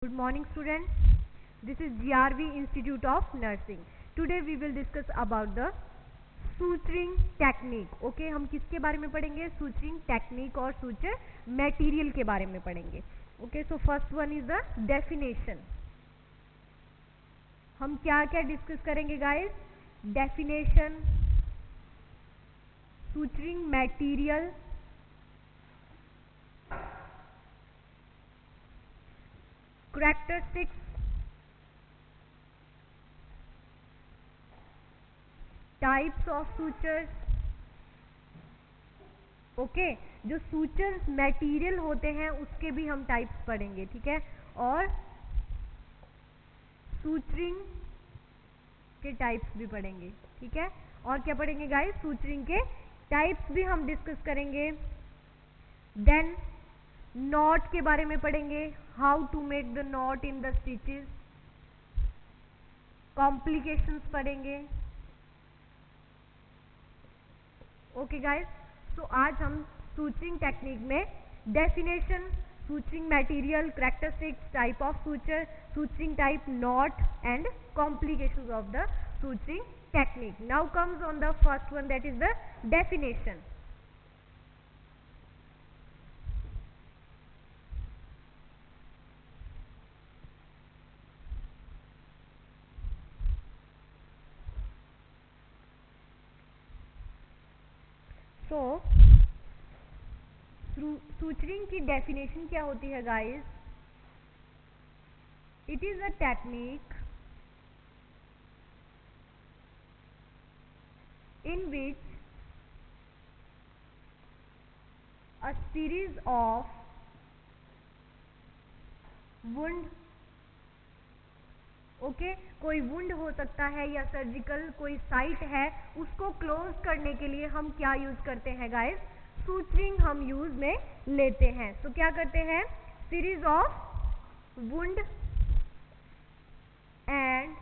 Good morning students. This is GRV Institute of Nursing. Today we will discuss about the suturing technique. Okay, हम किसके बारे में पढ़ेंगे? Suturing technique और suture material के बारे में पढ़ेंगे. Okay, so first one is the definition. हम क्या क्या डिस्कस करेंगे guys? Definition, suturing material, characteristics, types of sutures. Okay, जो सूचर्स मटेरियल होते हैं उसके भी हम टाइप्स पढ़ेंगे, ठीक है. और सूचरिंग के टाइप्स भी पढ़ेंगे, ठीक है. और क्या पढ़ेंगे गाइस? सूचरिंग के टाइप्स भी हम डिस्कस करेंगे. देन नॉट के बारे में पढ़ेंगे, how to make the knot in the stitches. Complications पढ़ेंगे. ओके गाइस, तो आज हम सूचरिंग टेक्निक में definition, suturing material, characteristics, type of suture, suturing type, knot and complications of the suturing technique. Now comes on the first one, that is the definition. तो suturing की definition क्या होती है guys? It is a technique in which a series of wound, okay, कोई wound हो सकता है या सर्जिकल कोई साइट है, उसको क्लोज करने के लिए हम क्या यूज करते हैं गाइस? सूचरिंग हम यूज में लेते हैं. तो क्या करते हैं? Series of wound and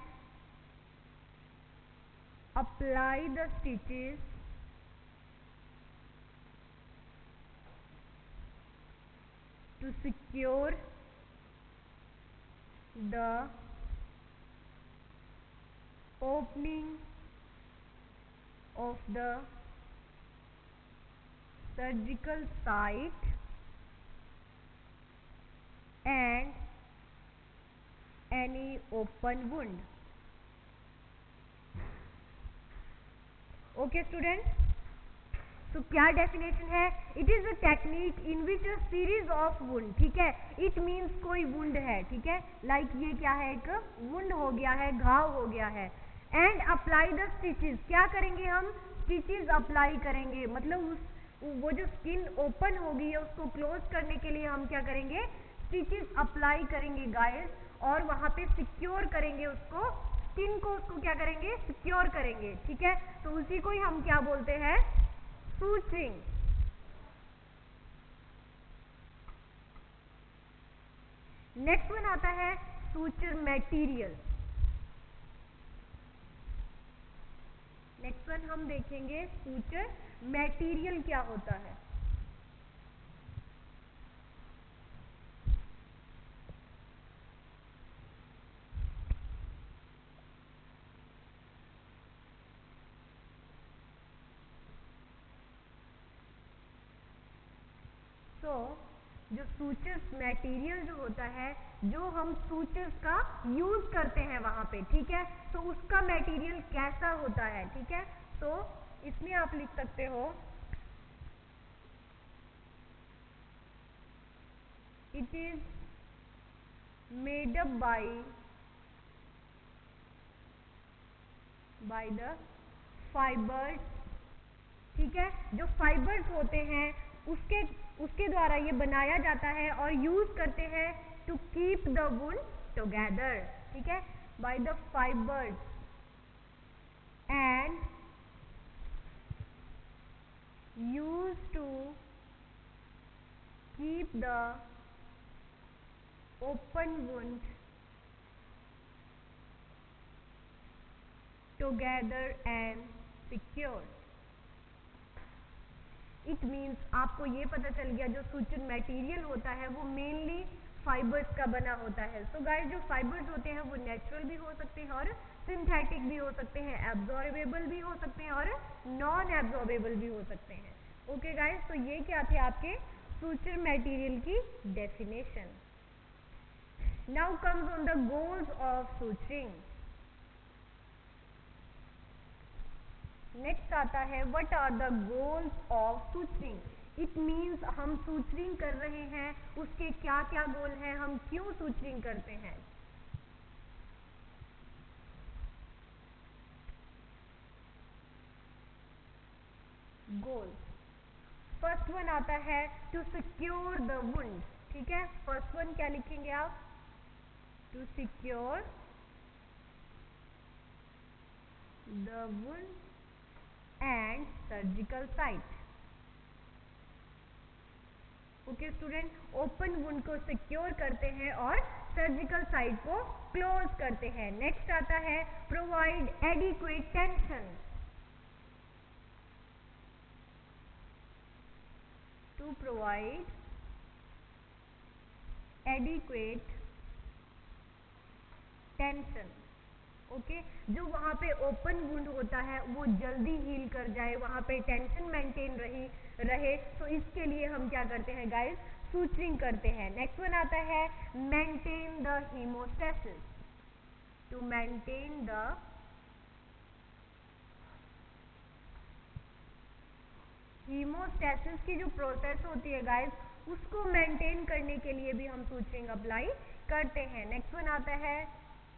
apply the stitches to secure the opening of the surgical site and any open wound. Okay student, तो क्या डेफिनेशन है? It is a technique in which a series of wound, ठीक है. It means कोई wound है, ठीक है. Like ये क्या है? एक वुंड हो गया है, घाव हो गया है. एंड अप्लाई द स्टिचेस, क्या करेंगे हम? स्टिचेस अप्लाई करेंगे. मतलब वो जो स्किन ओपन होगी उसको क्लोज करने के लिए हम क्या करेंगे? स्टिचेस अप्लाई करेंगे गाइस, और वहां पे सिक्योर करेंगे उसको, स्किन को, उसको क्या करेंगे? सिक्योर करेंगे, ठीक है. तो उसी को ही हम क्या बोलते हैं? सूचरिंग. नेक्स्ट वन आता है सूचर मटेरियल. नेक्स्ट वन हम देखेंगे सूचर मटेरियल क्या होता है. तो जो सूचर्स मटेरियल जो होता है, जो हम सूचर्स का यूज करते हैं वहां पे, ठीक है, तो उसका मटेरियल कैसा होता है, ठीक है. तो इसमें आप लिख सकते हो, it is made up by the fibres, ठीक है. जो फाइबर्स होते हैं उसके द्वारा ये बनाया जाता है और यूज करते हैं to keep the wound together, ठीक है, by the fibres and use to keep the open wound together and secure. It means आपको ये पता चल गया जो सूचर मटेरियल होता है वो मेनली फाइबर्स का बना होता है। सो गाइस जो फाइबर्स होते हैं वो नेचुरल भी हो सकते हैं और सिंथेटिक भी हो सकते हैं, एब्जॉर्बेबल भी हो सकते हैं और नॉन एब्जॉर्बेबल भी हो सकते हैं। ओके गाइस, तो ये क्या थे आपके सूचर मटेरियल की definition. Now comes on the goals of suturing. Next आता है what are the goals of suturing. It means हम सूचरिंग कर रहे हैं, उसके क्या क्या गोल हैं, हम क्यों सूचरिंग करते हैं। गोल्स, फर्स्ट वन आता है टू सिक्योर द वुंड। ठीक है, फर्स्ट वन क्या लिखेंगे आप, to secure the wound and surgical site. Okay student, open wound को सिक्योर करते हैं और सर्जिकल साइट को क्लोज करते हैं। नेक्स्ट आता है provide adequate tension, to provide adequate tension. Okay, जो वहां पे ओपन वुंड होता है वो जल्दी हील कर जाए, वहां पे टेंशन मेंटेन रहे, तो इसके लिए हम क्या करते हैं गाइस, सूचरिंग करते हैं। नेक्स्ट वन आता है maintain the haemostasis, to maintain the haemostasis की जो प्रोसेस होती है गाइस, उसको मेंटेन करने के लिए भी हम सूचरिंग अप्लाई करते हैं। नेक्स्ट वन आता है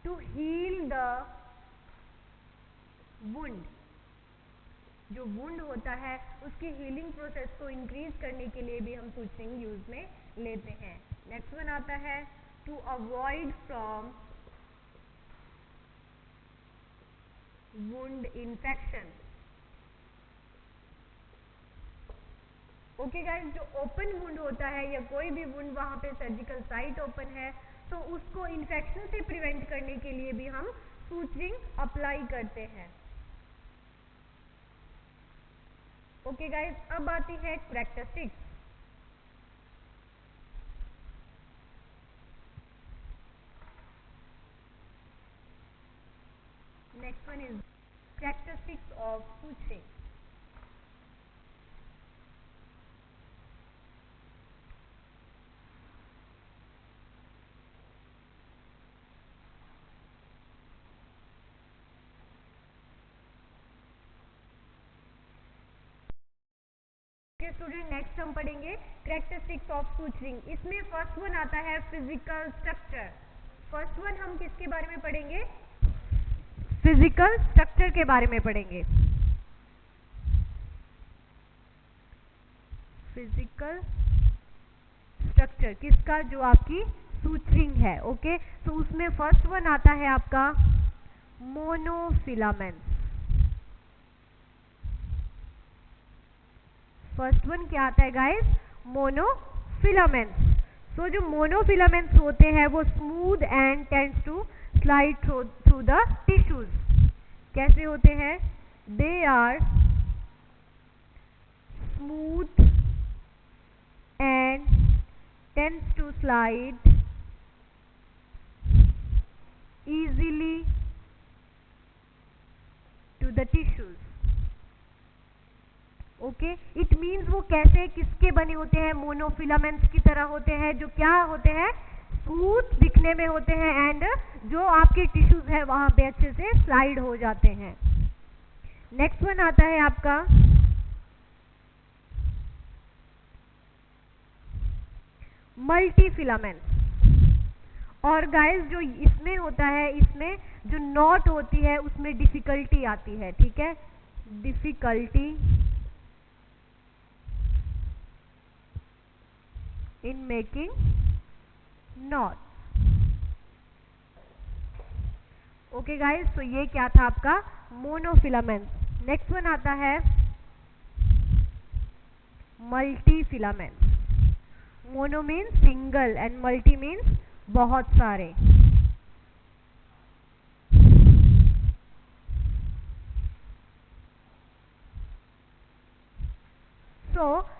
टू हील द वुंड, जो वुंड होता है उसकी हीलिंग प्रोसेस को इंक्रीज करने के लिए भी हम सूचरिंग यूज में लेते हैं। नेक्स्ट वन आता है to avoid from wound infection. Okay guys, जो ओपन वुंड होता है या कोई भी वुंड वहां पे सर्जिकल साइट ओपन है, तो उसको इन्फेक्शन से प्रिवेंट करने के लिए भी हम सूचरिंग अप्लाई करते हैं। ओके गाइस, अब आती है characteristics. Next one is characteristics of suturing. Student, next हम पढ़ेंगे कैरेक्टरिस्टिक्स ऑफ सूचरिंग। इसमें फर्स्ट वन आता है फिजिकल स्ट्रक्चर। फर्स्ट वन हम किसके बारे में पढ़ेंगे, फिजिकल स्ट्रक्चर के बारे में पढ़ेंगे। फिजिकल स्ट्रक्चर किसका, जो आपकी सूचरिंग है। ओके, तो उसमें फर्स्ट वन आता है आपका मोनोफिलामेंट्स। फर्स्ट वन क्या आता है गाइस, मोनोफिलामेंट्स। सो जो मोनोफिलामेंट्स होते हैं वो smooth and tends to slide through the tissues. कैसे होते हैं, they are smooth and tends to slide easily to the tissues। Okay, it means वो कैसे किसके बने होते हैं, मोनोफिलामेंट्स की तरह होते हैं, जो क्या होते हैं, स्मूथ दिखने में होते हैं एंड जो आपके टिश्यूज है वहां पे अच्छे से स्लाइड हो जाते हैं। नेक्स्ट वन आता है आपका मल्टीफिलामेंट्स। और गाइस जो इसमें होता है, इसमें जो नॉट होती है उसमें डिफिकल्टी आती है। ठीक है, difficulty in making not. Okay guys, तो ये क्या था आपका मोनोफिलामेंट्स। नेक्स्ट वन आता है multifilaments. Mono means single and multi means बहुत सारे।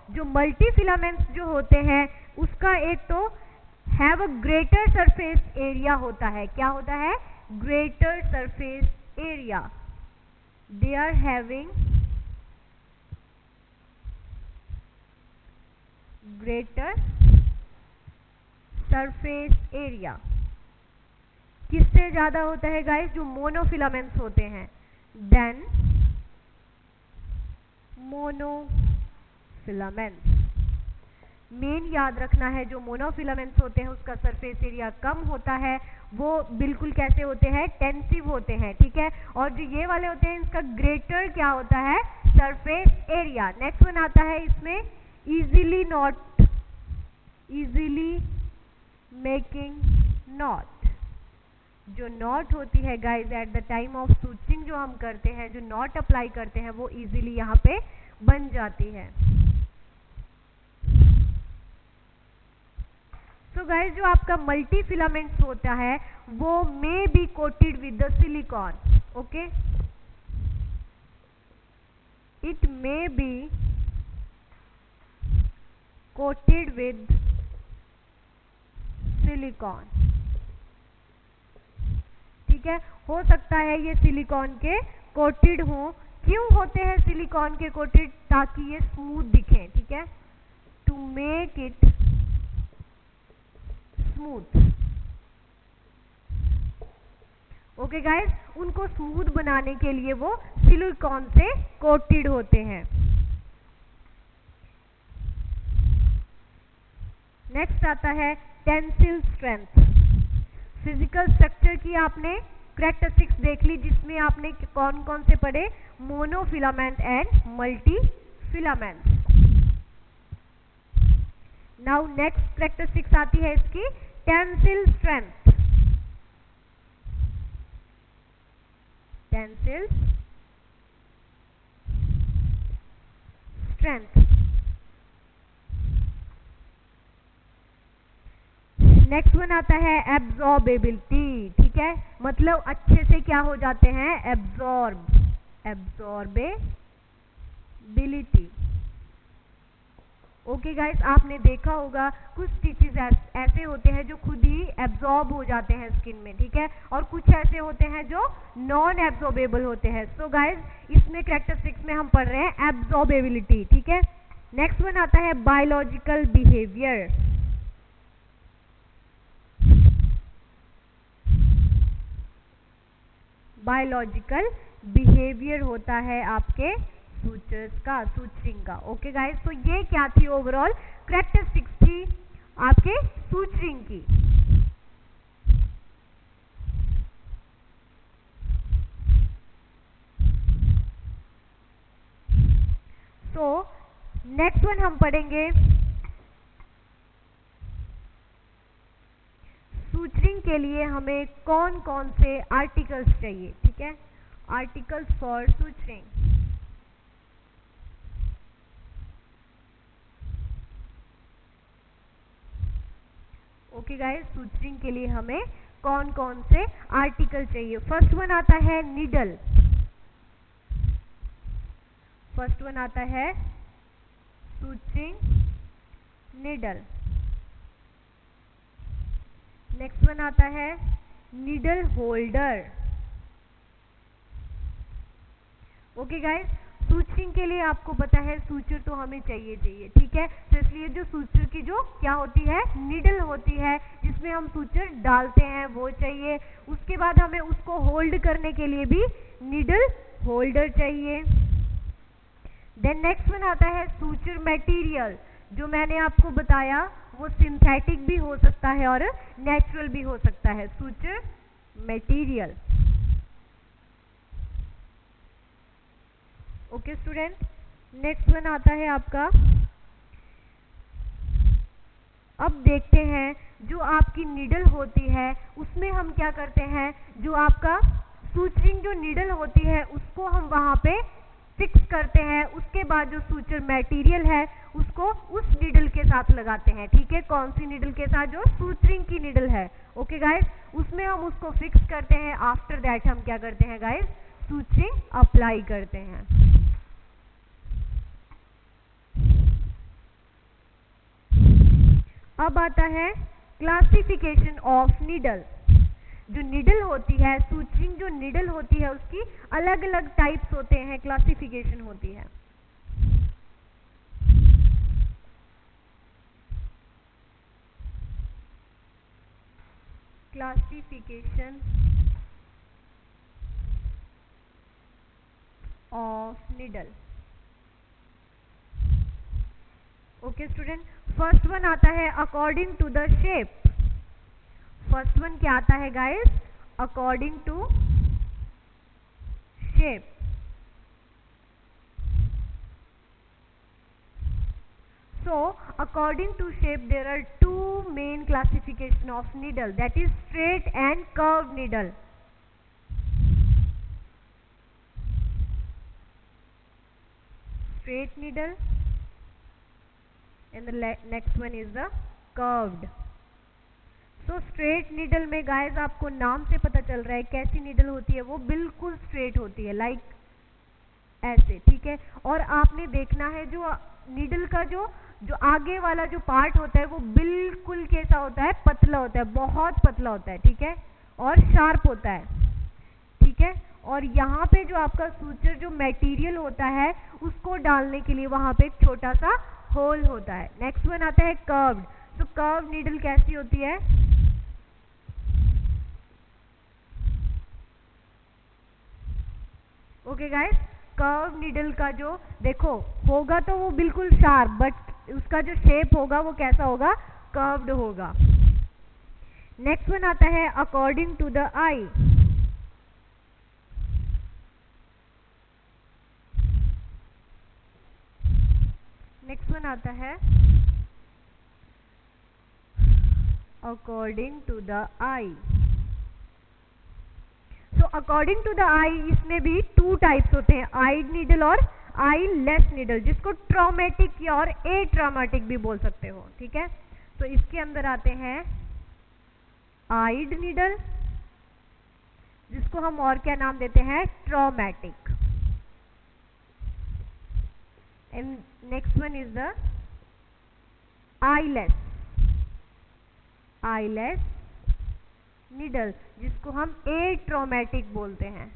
जो मल्टीफिलामेंट्स जो होते हैं उसका एक तो have a greater surface area होता है। क्या होता है? Greater surface area. They are having greater surface area. किससे ज्यादा होता है गाइस? जो मोनोफिलामेंट्स होते हैं, देन मोनोफिलामेंट्स। मेन याद रखना है, जो मोनोफिलामेंट्स होते हैं उसका सरफेस एरिया कम होता है। वो बिल्कुल कैसे होते हैं? टेंसिव होते हैं, ठीक है। और जो ये वाले होते हैं इसका ग्रेटर क्या होता है? Surface area. नेक्स्ट वन आता है इसमें इजीली मेकिंग नॉट। जो नॉट होती है guys at the time of suturing, जो हम करते हैं, जो नॉट अप्लाई करते हैं, वो इजीली यहाँ पे बन जाती है। तो गाइज जो आपका मल्टी फिलामेंट्स होता है वो may be coated with the silicon. Okay, it may be coated with silicon, ठीक है। हो सकता है ये सिलिकॉन के कोटेड हो। क्यों होते हैं सिलिकॉन के कोटेड? ताकि ये स्मूथ दिखे, ठीक है, to make it smooth. Okay guys, उनको स्मूथ बनाने के लिए वो सिलिकॉन से कोटेड होते हैं। नेक्स्ट आता है टेंसिल स्ट्रेंथ। फिजिकल स्ट्रक्चर की आपने कैरेक्टरिस्टिक्स देख ली, जिसमें आपने कौन कौन से पढ़े? Monofilament and multi filament. Now next characteristics आती है इसकी tensile strength. Tensile strength. Next one आता है एब्जॉर्बेबिलिटी, ठीक है, मतलब अच्छे से क्या हो जाते हैं? एब्जॉर्बेबिलिटी। ओके गाइस, आपने देखा होगा कुछ स्टिचेस ऐसे होते हैं जो खुद ही एब्जॉर्ब हो जाते हैं स्किन में, ठीक है, और कुछ ऐसे होते हैं जो नॉन एब्जॉर्बेबल होते हैं। सो गाइस, इसमें कैरेक्टरिस्टिक्स में हम पढ़ रहे हैं एब्जॉर्बेबिलिटी, ठीक है। नेक्स्ट वन आता है बायोलॉजिकल बिहेवियर। बायोलॉजिकल बिहेवियर होता है आपके सूचर्स का, सूचरिंग का। ओके गाइस, तो ये क्या थी? ओवरऑल कैरेक्टरिस्टिक्स थी आपके सूचरिंग की। सो नेक्स्ट वन हम पढ़ेंगे सूचरिंग के लिए हमें कौन कौन से आर्टिकल्स चाहिए, ठीक है, articles for suturing. Okay guys, suturing के लिए हमें कौन कौन से आर्टिकल चाहिए? फर्स्ट वन आता है नीडल। फर्स्ट वन आता है सूचरिंग नीडल। नेक्स्ट वन आता है needle holder. Okay guys, suturing के लिए आपको पता है सूचर तो हमें चाहिए, ठीक है। तो इसलिए जो सूचर की जो क्या होती है? नीडल होती है, जिसमें हम सूचर डालते हैं, वो चाहिए। उसके बाद हमें उसको होल्ड करने के लिए भी नीडल होल्डर चाहिए। देन नेक्स्ट वन आता है सूचर मटेरियल। जो मैंने आपको बताया वो सिंथेटिक भी हो सकता है और नेचुरल भी हो सकता है, suture material. Okay student, next one आता है आपका, अब देखते हैं जो आपकी नीडल होती है उसमें हम क्या करते हैं? जो आपका सूचरिंग जो नीडल होती है उसको हम वहां पे फिक्स करते हैं। उसके बाद जो सूचर मटेरियल है उसको उस नीडल के साथ लगाते हैं, ठीक है। कौन सी नीडल के साथ? जो सूचरिंग की नीडल है। ओके गाइस, उसमें हम उसको फिक्स करते हैं। आफ्टर दैट हम क्या करते हैं गाइस? सूचरिंग अप्लाई करते हैं। अब आता है क्लासिफिकेशन ऑफ नीडल। जो नीडल होती है, सूचरिंग जो नीडल होती है उसकी अलग अलग टाइप्स होते हैं, क्लासिफिकेशन होती है। Classification of needle. Okay student, first one आता है according to the shape. First one क्या आता है guys? According to shape. So according to shape there are two main classification of needle, that is straight and curved needle. Straight needle and the next one is the curved. So straight needle में guys आपको नाम से पता चल रहा है कैसी needle होती है, वो बिल्कुल straight होती है, like ऐसे, ठीक है। और आपने देखना है जो नीडल का जो आगे वाला जो पार्ट होता है वो बिल्कुल कैसा होता है? पतला होता है, बहुत पतला होता है, ठीक है, और शार्प होता है, ठीक है। और यहाँ पे जो आपका सूचर जो मटेरियल होता है उसको डालने के लिए वहां पे एक छोटा सा होल होता है। नेक्स्ट वन आता है कर्व्ड। तो कर्व नीडल कैसी होती है? ओके गाइस, कर्व नीडल का जो देखो होगा तो वो बिल्कुल शार्प, बट उसका जो शेप होगा वो कैसा होगा? कर्व्ड होगा। नेक्स्ट वन आता है according to the eye. Next one आता है अकॉर्डिंग टू द आई। तो अकॉर्डिंग टू द आई इसमें भी टू टाइप्स होते हैं, आइड नीडल और आई लेस नीडल, जिसको ट्रॉमेटिक या और ए ट्रॉमेटिक भी बोल सकते हो, ठीक है। तो इसके अंदर आते हैं आइड नीडल, जिसको हम और क्या नाम देते हैं? Traumatic. And next one is the eyeless needle, जिसको हम ए ट्रॉमेटिक बोलते हैं।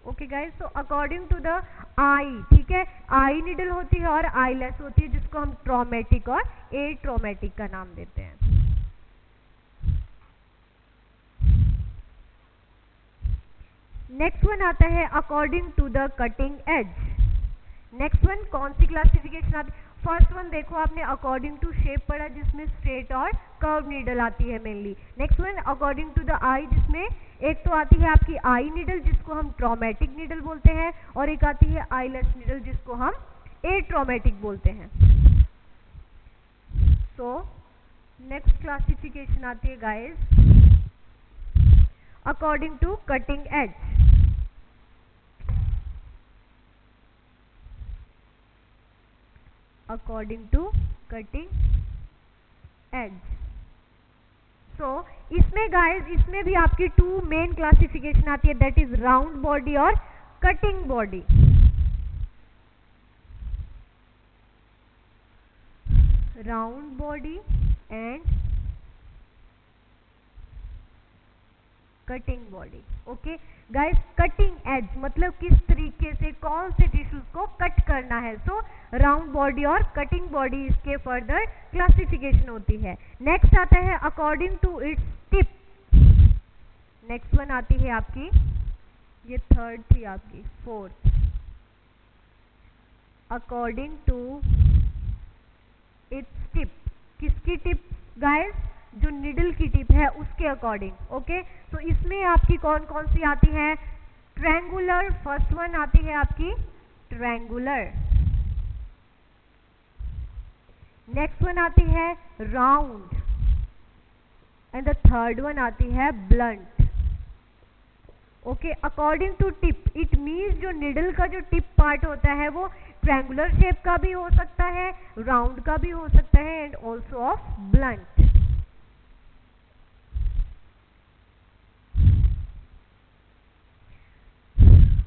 ओके गाइस, तो अकॉर्डिंग टू द आई, ठीक है, आई नीडल होती है और आईलेस होती है, जिसको हम ट्रॉमेटिक और ए ट्रॉमेटिक का नाम देते हैं। नेक्स्ट वन आता है according to the cutting edge. Next one कौन सी क्लासिफिकेशन आती है? फर्स्ट वन देखो आपने अकॉर्डिंग टू शेप पढ़ा, जिसमें स्ट्रेट और कर्व नीडल आती है mainly. Next one according to the eye, जिसमें एक तो आती है आपकी आई नीडल, जिसको हम ट्रॉमेटिक नीडल बोलते हैं, और एक आती है आईलेस नीडल, जिसको हम ए ट्रॉमेटिक बोलते हैं। सो नेक्स्ट क्लासिफिकेशन आती है guys according to cutting edge. According to cutting edge. So इसमें गाइस इसमें भी आपकी टू मेन क्लासिफिकेशन आती है, दैट इज राउंड बॉडी और cutting body. Round body and cutting body. Okay guys, cutting edge मतलब किस तरीके से कौन से टिश्यूज को कट करना है। सो राउंड बॉडी और कटिंग बॉडी इसके फर्दर क्लासिफिकेशन होती है। नेक्स्ट आता है according to its tip. Next one आती है आपकी, ये थर्ड थी आपकी, fourth, according to its tip. किसकी टिप गाइस? जो निडल की टिप है उसके अकॉर्डिंग। ओके, तो इसमें आपकी कौन कौन सी आती है? ट्रायंगुलर, फर्स्ट वन आती है आपकी ट्रायंगुलर। नेक्स्ट वन आती है round and the third one आती है blunt. Okay, according to tip it means जो निडल का जो टिप पार्ट होता है वो ट्रायंगुलर शेप का भी हो सकता है, राउंड का भी हो सकता है, एंड ऑल्सो ऑफ ब्लंट।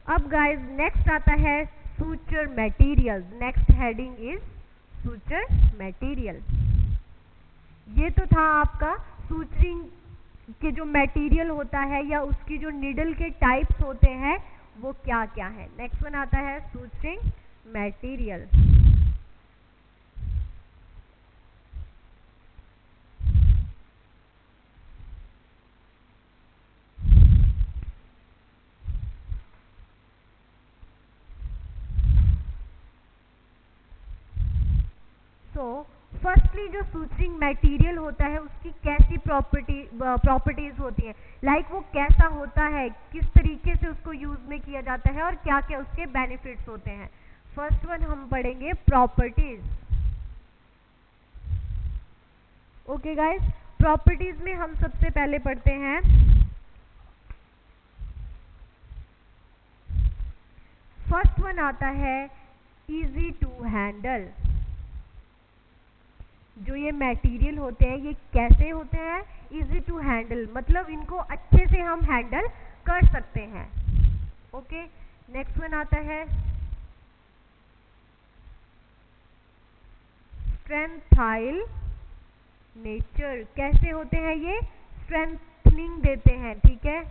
अब गाइस नेक्स्ट आता है suture materials. Next heading is suture material. ये तो था आपका सूचरिंग के जो मटेरियल होता है या उसकी जो नीडल के टाइप्स होते हैं वो क्या क्या है। नेक्स्ट वन आता है सूचरिंग मटेरियल। फर्स्टली जो सूचरिंग मटेरियल होता है उसकी कैसी प्रॉपर्टीज होती हैं, लाइक वो कैसा होता है, किस तरीके से उसको यूज में किया जाता है और क्या क्या उसके बेनिफिट्स होते हैं। फर्स्ट वन हम पढ़ेंगे प्रॉपर्टीज। ओके गाइस, प्रॉपर्टीज में हम सबसे पहले पढ़ते हैं फर्स्ट वन आता है इजी टू हैंडल। जो ये मटेरियल होते हैं ये कैसे होते हैं, इजी टू हैंडल, मतलब इनको अच्छे से हम हैंडल कर सकते हैं। ओके, नेक्स्ट वन आता है स्ट्रेंथाइल नेचर। कैसे होते हैं ये, स्ट्रेंथनिंग देते हैं, ठीक है।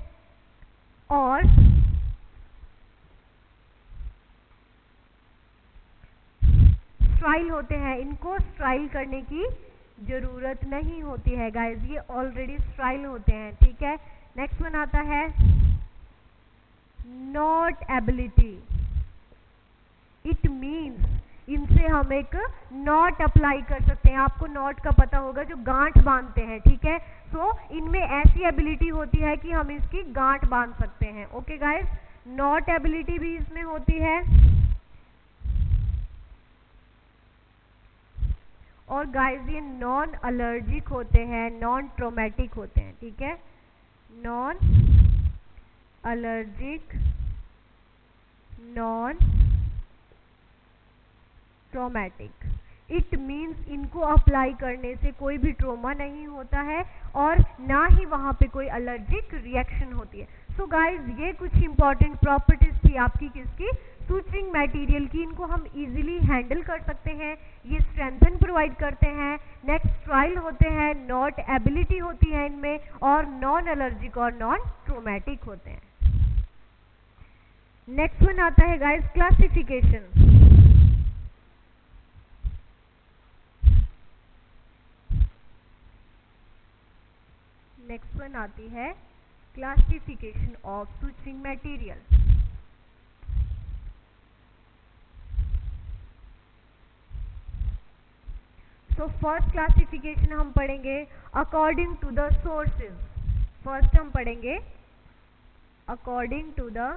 और स्टाइल होते हैं, इनको स्टाइल करने की जरूरत नहीं होती है गाइस, ये ऑलरेडी स्टाइल होते हैं, ठीक है। नेक्स्ट वन आता है नॉट एबिलिटी। इट मीन्स इनसे हम एक नॉट अप्लाई कर सकते हैं। आपको नॉट का पता होगा, जो गांठ बांधते हैं, ठीक है। सो इनमें ऐसी एबिलिटी होती है कि हम इसकी गांठ बांध सकते हैं। ओके गाइस, नॉट एबिलिटी भी इसमें होती है। और गाइस ये नॉन एलर्जिक होते हैं, नॉन ट्रोमेटिक होते हैं, ठीक है। Non allergic, non traumatic. It means इनको अप्लाई करने से कोई भी ट्रोमा नहीं होता है और ना ही वहां पे कोई एलर्जिक रिएक्शन होती है। सो गाइस ये कुछ इंपॉर्टेंट प्रॉपर्टीज थी आपकी किसकी, सूचरिंग मटेरियल की। इनको हम इजीली हैंडल कर सकते हैं, ये स्ट्रेंथन प्रोवाइड करते हैं। नेक्स्ट स्टाइल होते हैं, नॉट एबिलिटी होती है इनमें, और नॉन एलर्जिक और नॉन ट्रोमेटिक होते हैं। नेक्स्ट वन आता है गाइस क्लासिफिकेशन। नेक्स्ट वन आती है क्लासिफिकेशन ऑफ सूचरिंग मटेरियल। तो फर्स्ट क्लासिफिकेशन हम पढ़ेंगे according to the sources. First हम पढ़ेंगे according to the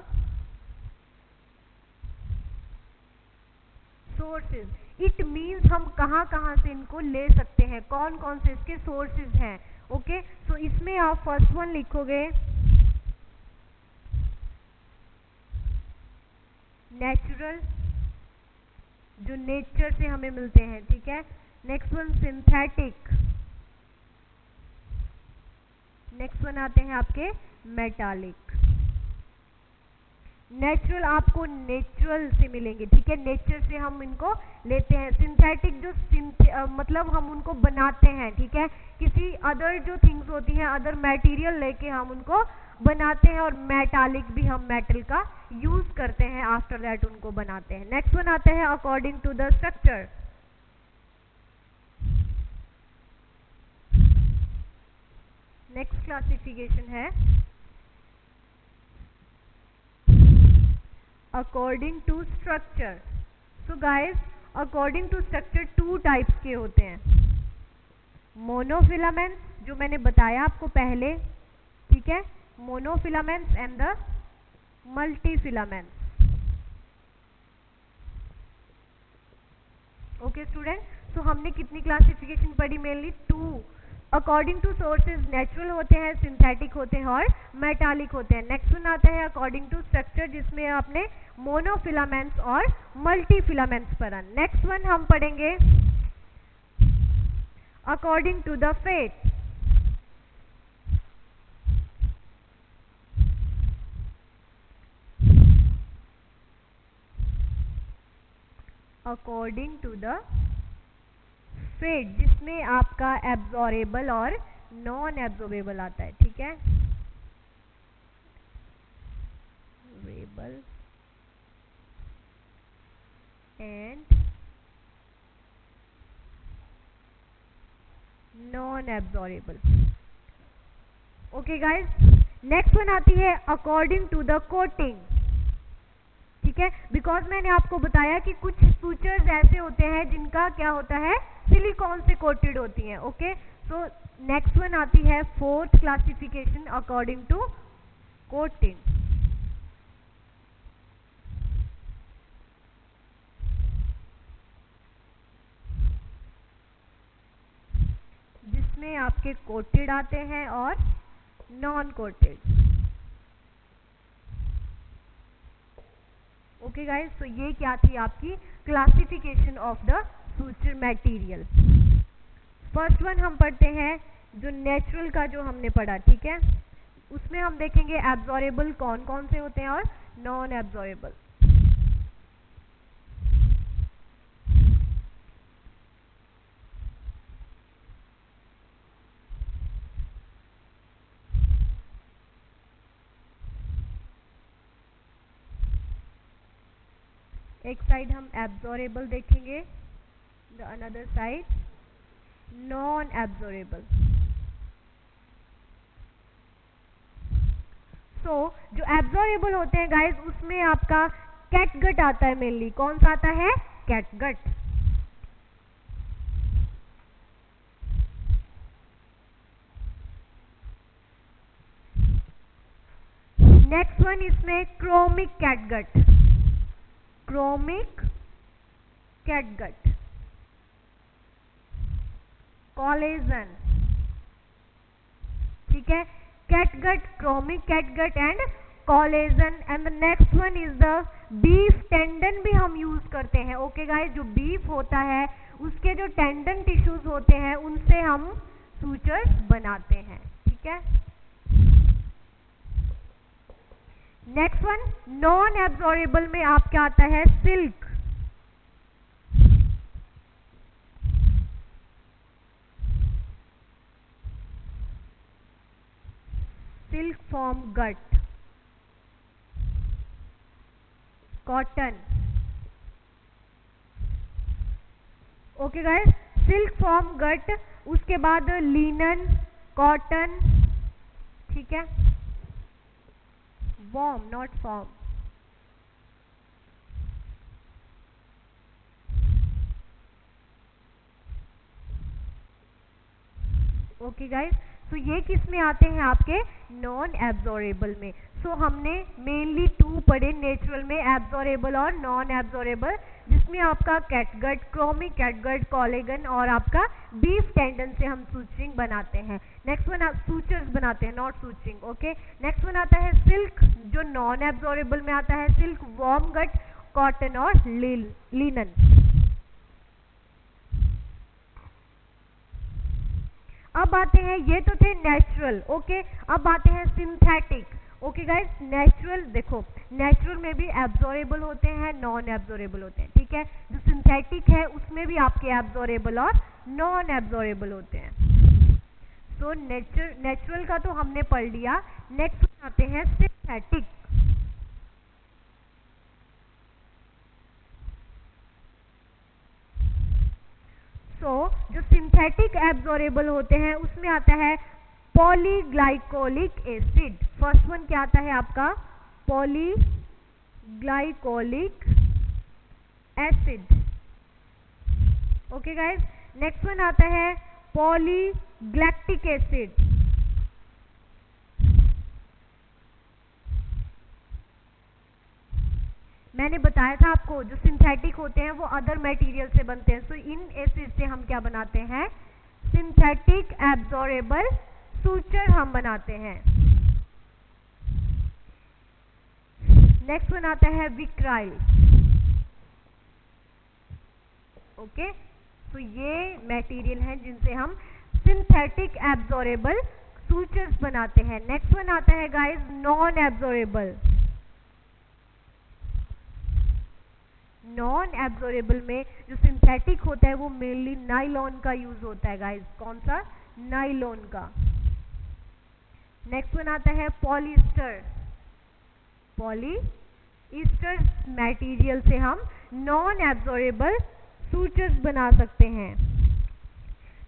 sources. It means हम कहां कहां से इनको ले सकते हैं, कौन कौन से इसके सोर्सेज हैं। ओके, तो इसमें आप फर्स्ट वन लिखोगे नेचुरल, जो नेचर से हमें मिलते हैं, ठीक है। Next one synthetic, next one आते हैं आपके मेटालिक। नेचुरल आपको नेचुरल से मिलेंगे, ठीक है, नेचर से हम इनको लेते हैं। सिंथेटिक जो मतलब हम उनको बनाते हैं, ठीक है, किसी अदर जो थिंग्स होती हैं, अदर मटेरियल लेके हम उनको बनाते हैं। और मेटालिक भी हम मेटल का यूज करते हैं, आफ्टर दैट उनको बनाते हैं। नेक्स्ट वन आता है according to the structure. Next classification है according to structure. So guys according to structure two types के होते हैं। मोनोफिलामेंट्स, जो मैंने बताया आपको पहले, ठीक है, monofilaments and the multifilaments. Okay student, तो हमने कितनी क्लासिफिकेशन पढ़ी, mainly two. According to sources natural होते हैं, सिंथेटिक होते हैं और मेटालिक होते हैं। नेक्स्ट वन आता है अकॉर्डिंग टू स्ट्रक्चर, जिसमें आपने मोनोफिलामेंट्स और मल्टीफिलामेंट्स पढ़ा। नेक्स्ट वन हम पढ़ेंगे according to the fate. According to the substrate जिसमें आपका एब्जॉर्बेबल और नॉन एब्जॉर्बेबल आता है, ठीक है, absorbable and non absorbable. Okay guys, next one आती है अकॉर्डिंग टू द कोटिंग, ठीक है, बिकॉज मैंने आपको बताया कि कुछ सूचर्स ऐसे होते हैं जिनका क्या होता है, सिलिकॉन से कोटेड होती हैं। ओके, सो नेक्स्ट वन आती है fourth classification according to coating. जिसमें आपके कोटेड आते हैं और नॉन कोटेड। ओके गाइस, तो ये क्या थी आपकी classification of the suture material. First one हम पढ़ते हैं जो नेचुरल का जो हमने पढ़ा, ठीक है, उसमें हम देखेंगे एब्जॉर्बेबल कौन कौन से होते हैं और नॉन एब्जॉर्बेबल। एक साइड हम एब्जॉर्बेबल देखेंगे, the another side non absorbable. So जो एब्जॉर्बेबल होते हैं गाइस, उसमें आपका कैटगट आता है मेनली। कौन सा आता है? कैटगट। नेक्स्ट वन इसमें chromic catgut, chromic catgut, collagen, ठीक है, catgut, chromic catgut and collagen. And the next one is the beef tendon भी हम यूज करते हैं। ओके गाइस, जो बीफ होता है उसके जो टेंडन टिश्यूज होते हैं उनसे हम सूचर्स बनाते हैं, ठीक है। नेक्स्ट वन नॉन एब्जॉर्बेबल में आपका आता है silk, silk form gut, cotton. Okay guys, silk form gut, उसके बाद लिनन, कॉटन, ठीक है, worm not form. Okay guys, तो ये किस में आते हैं आपके नॉन एब्जॉर्बेबल में। सो हमने मेनली टू पढ़े नेचुरल में, एब्जॉर्बेबल और नॉन एब्जॉर्बेबल, जिसमें आपका कैटगट, क्रोमिक कैटगट, कॉलेजन और आपका बीफ टेंडन से हम सूचरिंग बनाते हैं। नेक्स्ट वन आप सूचर्स बनाते हैं, not suturing. Okay, next one आता है सिल्क, जो नॉन एब्जॉर्बेबल में आता है, सिल्क, वार्म गट, कॉटन और लिनन। अब आते हैं, ये तो थे नेचुरल। ओके, अब आते हैं सिंथेटिक। ओके गाइस, नेचुरल देखो, नेचुरल में भी एब्जॉर्बेबल होते हैं, नॉन एब्जॉर्बेबल होते हैं, ठीक है। जो सिंथेटिक है उसमें भी आपके एब्जॉर्बेबल और नॉन एब्जॉर्बेबल होते हैं। तो नेचुरल का तो हमने पढ़ लिया। नेक्स्ट आते हैं सिंथेटिक। जो सिंथेटिक एब्जॉर्बेबल होते हैं उसमें आता है पॉलीग्लाइकोलिक एसिड। फर्स्ट वन क्या आता है आपका? Polyglycolic acid. Okay guys, next one आता है पॉलीग्लैक्टिक एसिड। मैंने बताया था आपको जो सिंथेटिक होते हैं वो अदर मटेरियल से बनते हैं। सो इन एसिड से हम क्या बनाते हैं? सिंथेटिक एब्जॉर्बेबल सूचर हम बनाते हैं। नेक्स्ट वन आता है विक्राइल। ओके, तो ये मटेरियल हैं जिनसे हम सिंथेटिक एब्जॉर्बेबल सूचर्स बनाते हैं। नेक्स्ट वन आता है guys non absorbable. Non absorbable में जो सिंथेटिक होता है वो मेनली नाइलॉन का यूज होता है गाइस। कौन सा? नाइलॉन का। नेक्स्ट वन आता है पॉलिएस्टर। पॉलिएस्टर मटेरियल से हम नॉन एब्जॉर्बेबल सूचर्स बना सकते हैं।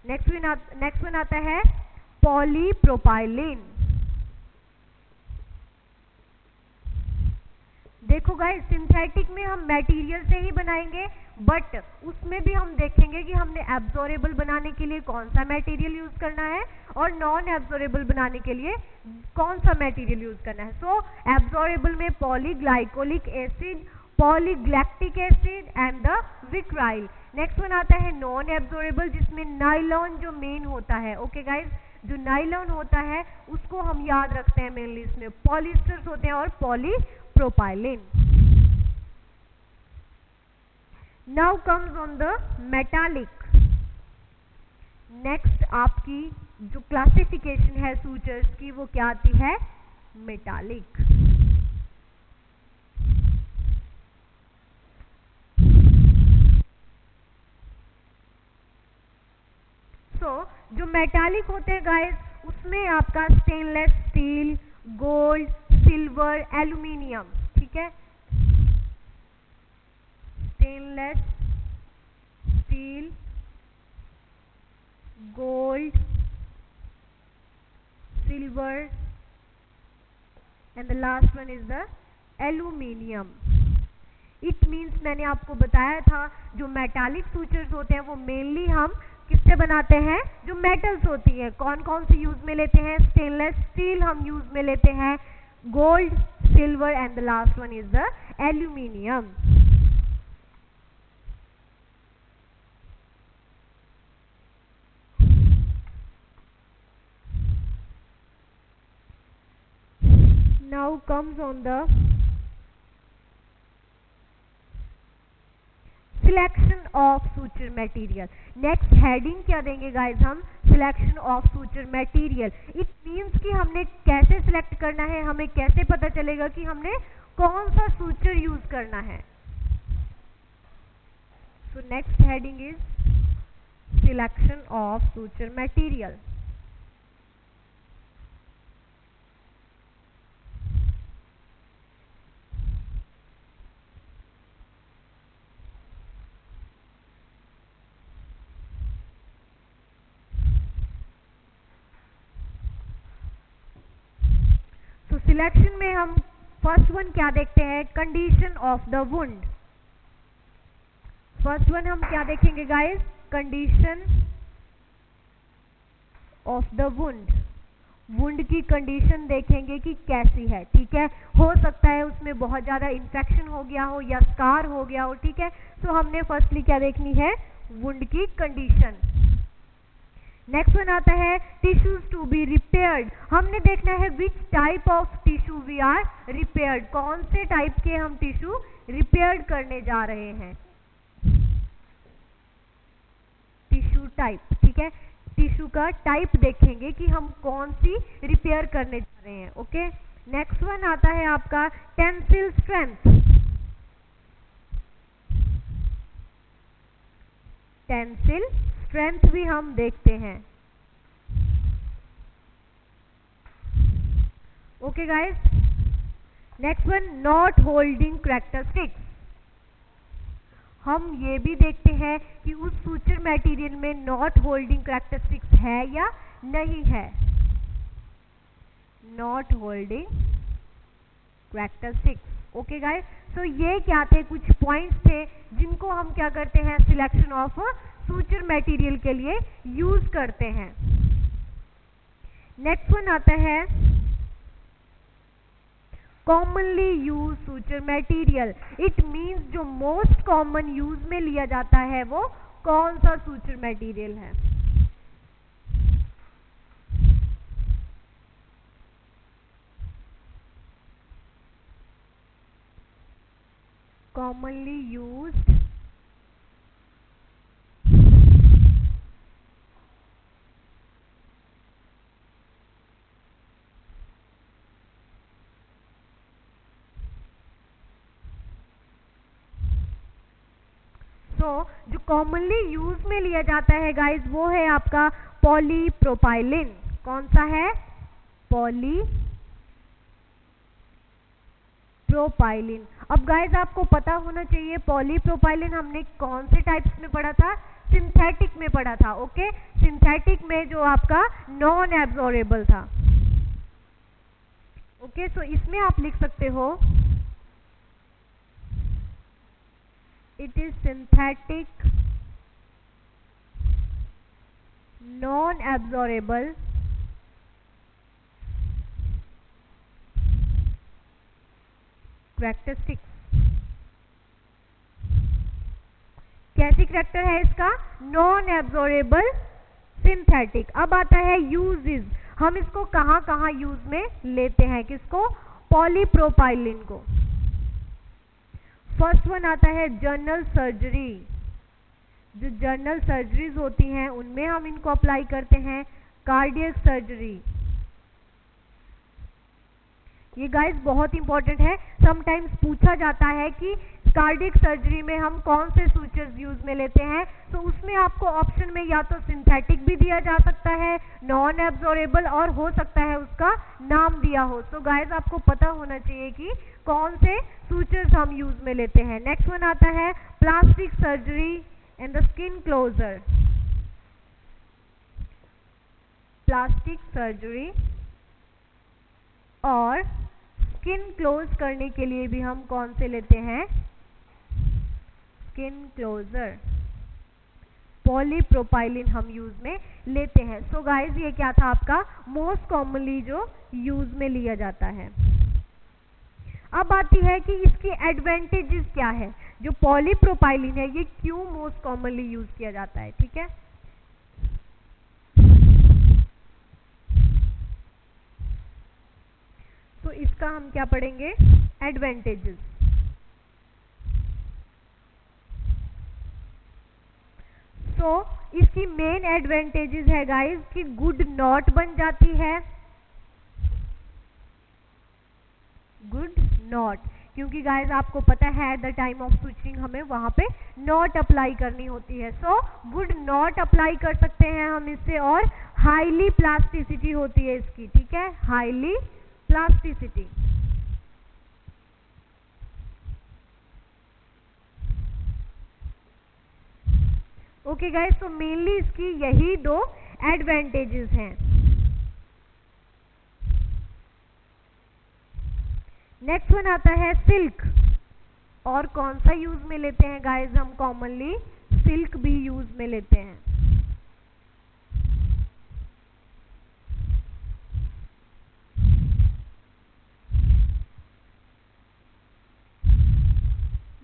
नेक्स्ट वन आता है पॉलीप्रोपाइलीन। देखो गाइस, सिंथेटिक में हम मटेरियल से ही बनाएंगे, बट उसमें भी हम देखेंगे कि हमने एब्जॉर्बेबल बनाने के लिए कौन सा मटेरियल यूज करना है और नॉन एब्जॉर्बेबल बनाने के लिए कौन सा मटेरियल यूज करना है। सो एब्जॉर्बेबल में polyglycolic acid, polyglactic acid and the Vicryl. Next one आता है नॉन एब्जॉर्बेबल, जिसमें नाइलॉन जो मेन होता है। ओके गाइस, जो नाइलॉन होता है उसको हम याद रखते हैं मेनली, इसमें पॉलिएस्टर्स होते हैं और polypropylene. Now comes on the metallic. Next आपकी जो क्लासिफिकेशन है सूचर्स की वो क्या आती है? मेटालिक। जो मेटालिक होते हैं गाइस, उसमें आपका stainless steel, gold, silver, aluminium, ठीक है। Stainless steel, gold, silver and the last one is the aluminium. It means मैंने आपको बताया था जो मेटालिक सूचर्स होते हैं वो मेनली हम किससे बनाते हैं? जो मेटल्स होती है। कौन कौन सी यूज में लेते हैं? स्टेनलेस स्टील हम यूज में लेते हैं, gold, silver and the last one is the aluminium. Now comes on the selection of suture material. Next heading क्या देंगे गाइस हम? Selection of suture material. It means कि हमने कैसे सिलेक्ट करना है, हमें कैसे पता चलेगा कि हमने कौन सा सूचर यूज करना है। So next heading is selection of suture material. Selection में हम फर्स्ट वन क्या देखते हैं? Condition of the wound. First one हम क्या देखेंगे guys? Condition of the wound. Wound की कंडीशन देखेंगे कि कैसी है, ठीक है। हो सकता है उसमें बहुत ज्यादा इंफेक्शन हो गया हो या स्कार हो गया हो, ठीक है। सो हमने फर्स्टली क्या देखनी है? वुंड की कंडीशन। नेक्स्ट वन आता है टिश्यूज टू बी रिपेयर्ड। हमने देखना है which type of tissue we are repaired, कौन से टाइप के हम टिश्यू रिपेयर्ड करने जा रहे हैं। टिश्यू टाइप, ठीक है। टिश्यू का टाइप देखेंगे कि हम कौन सी रिपेयर करने जा रहे हैं। ओके, नेक्स्ट वन आता है आपका टेंसिल स्ट्रेंथ। टेंसिल स्ट्रेंथ भी हम देखते हैं। Okay guys, next one knot holding characteristics. हम ये भी देखते हैं कि उस सूचर मटेरियल में नॉट होल्डिंग कैरेक्टरिस्टिक्स है या नहीं है। Knot holding characteristics. Okay guys, so ये क्या थे? कुछ पॉइंट्स थे जिनको हम क्या करते हैं? सिलेक्शन ऑफ सूचर मटेरियल के लिए यूज करते हैं। नेक्स्ट वन आता है commonly use suture material. It means जो मोस्ट कॉमन यूज में लिया जाता है वो कौन सा सूचर मटेरियल है। कॉमनली यूज्ड जो कॉमनली यूज में लिया जाता है गाइस वो है आपका पॉलीप्रोपाइलिन। कौन सा है? पॉलीप्रोपाइलिन। अब गाइस आपको पता होना चाहिए पॉलीप्रोपाइलिन हमने कौन से टाइप्स में पढ़ा था? सिंथेटिक में पढ़ा था। ओके, सिंथेटिक में जो आपका नॉन एब्जॉर्बेबल था। ओके, सो इसमें आप लिख सकते हो it is synthetic non absorbable characteristics. कैसी कैरेक्टर है इसका? Non absorbable synthetic. अब आता है यूजेस, हम इसको कहां कहां यूज में लेते हैं? किसको? पॉलीप्रोपाइलिन को। फर्स्ट वन आता है जनरल सर्जरी। जो जनरल सर्जरीज होती हैं उनमें हम इनको अप्लाई करते हैं। कार्डियक सर्जरी, ये गाइस बहुत इंपॉर्टेंट है, समटाइम्स पूछा जाता है कि कार्डियक सर्जरी में हम कौन से सूचर्स यूज में लेते हैं। तो उसमें आपको ऑप्शन में या तो सिंथेटिक भी दिया जा सकता है, नॉन एब्जॉर्बेबल, और हो सकता है उसका नाम दिया हो। तो गाइस आपको पता होना चाहिए कि कौन से सूचर्स हम यूज में लेते हैं। नेक्स्ट वन आता है plastic surgery and the skin closure. Plastic surgery और स्किन क्लोज करने के लिए भी हम कौन से लेते हैं? स्किन क्लोजर, पॉलीप्रोपाइलिन हम यूज में लेते हैं। सो गाइस ये क्या था आपका मोस्ट कॉमनली जो यूज में लिया जाता है। अब आती है कि इसकी एडवांटेजेस क्या है। जो पॉलीप्रोपाइलिन है ये क्यों मोस्ट कॉमनली यूज किया जाता है? ठीक है, तो इसका हम क्या पढ़ेंगे? एडवांटेजेस। सो इसकी मेन एडवांटेजेस है गाइस कि गुड नॉट बन जाती है। गुड नॉट, क्योंकि गाइस आपको पता है at the time of switching हमें वहां पे नॉट अप्लाई करनी होती है। सो गुड नॉट अप्लाई कर सकते हैं हम इससे, और हाईली प्लास्टिसिटी होती है इसकी। ठीक है, हाईली प्लास्टिसिटी। ओके गाइस, तो मेनली इसकी यही दो एडवांटेजेस हैं। नेक्स्ट वन आता है सिल्क। और कौन सा यूज में लेते हैं गाइस? हम कॉमनली सिल्क भी यूज में लेते हैं।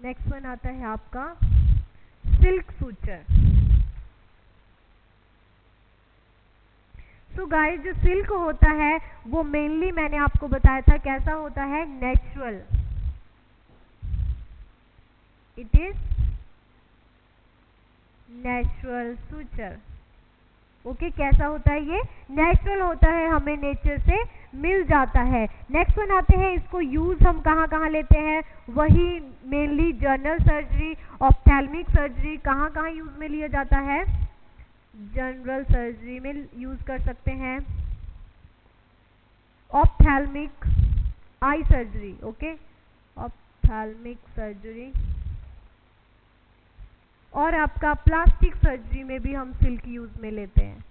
नेक्स्ट वन आता है आपका सिल्क सूचर। सो गाइस जो सिल्क होता है वो मेनली मैंने आपको बताया था कैसा होता है? Natural. It is natural suture. Okay, कैसा होता है ये? नेचुरल होता है, हमें नेचर से मिल जाता है। नेक्स्ट वन आते हैं इसको यूज हम कहाँ कहाँ लेते हैं? वही mainly general surgery, ophthalmic surgery. कहाँ कहाँ यूज में लिया जाता है? जनरल सर्जरी में यूज कर सकते हैं। Ophthalmic eye surgery, okay, ophthalmic surgery, और आपका प्लास्टिक सर्जरी में भी हम सिल्क यूज में लेते हैं।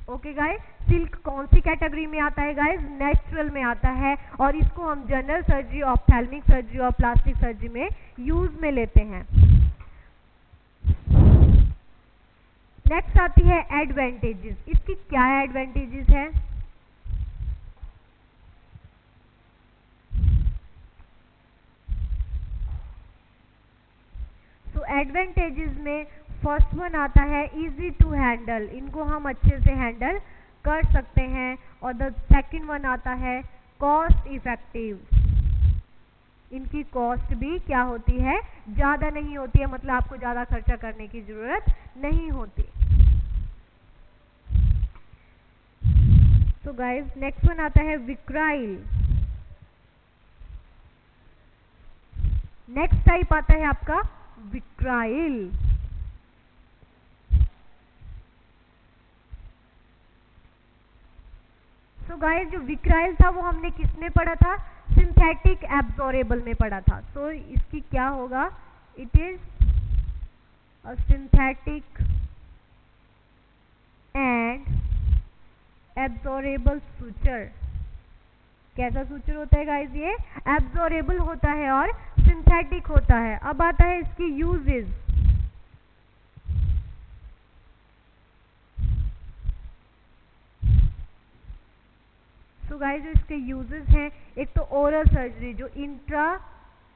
ओके गाइस, सिल्क कौन सी कैटेगरी में आता है गाइस? नेचुरल में आता है, और इसको हम जनरल सर्जरी, ऑप्थेल्मिक सर्जरी और प्लास्टिक सर्जरी में यूज में लेते हैं। नेक्स्ट आती है एडवांटेजेस। इसकी क्या एडवांटेजेस है? तो एडवांटेजेस में फर्स्ट वन आता है इजी टू हैंडल। इनको हम अच्छे से हैंडल कर सकते हैं। और द सेकंड वन आता है कॉस्ट इफेक्टिव। इनकी कॉस्ट भी क्या होती है? ज्यादा नहीं होती है, मतलब आपको ज्यादा खर्चा करने की जरूरत नहीं होती। तो गाइस नेक्स्ट वन आता है विक्राइल। नेक्स्ट टाइप आता है आपका विक्राइल। सो गाइस जो विक्राइल था वो हमने किस में पढ़ा था, सिंथेटिक एब्जॉर्बेबल में पढ़ा था। सो इसकी क्या होगा, it is a synthetic and absorbable suture. कैसा सूचर होता है गाइस, ये एब्जॉर्बेबल होता है और सिंथेटिक होता है। अब आता है इसकी यूजेस। तो गाइस जो इसके यूजेस हैं, एक तो ओरल सर्जरी, जो इंट्रा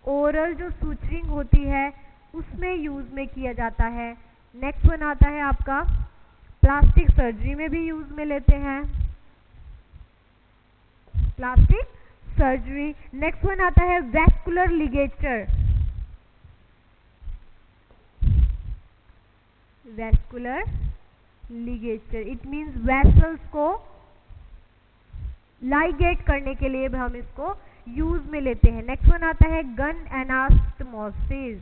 ओरल जो सूचरिंग होती है उसमें यूज में किया जाता है। नेक्स्ट वन आता है आपका प्लास्टिक सर्जरी में भी यूज में लेते हैं, प्लास्टिक सर्जरी। नेक्स्ट वन आता है vascular ligature, vascular ligature it means vessels को लाइगेट करने के लिए भी हम इसको यूज में लेते हैं। नेक्स्ट वन आता है गन एनास्टमोसिस,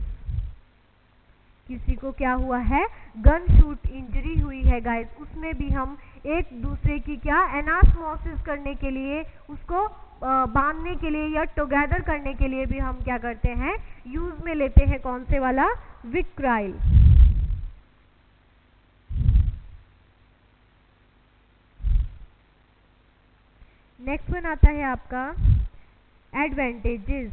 किसी को क्या हुआ है, गन शूट इंजरी हुई है गाइस, उसमें भी हम एक दूसरे की क्या एनास्मोसिस करने के लिए, उसको बांधने के लिए या टुगेदर करने के लिए भी हम क्या करते हैं, यूज में लेते हैं। कौन से वाला, विक्राइल। नेक्स्ट वन आता है आपका एडवांटेजेस।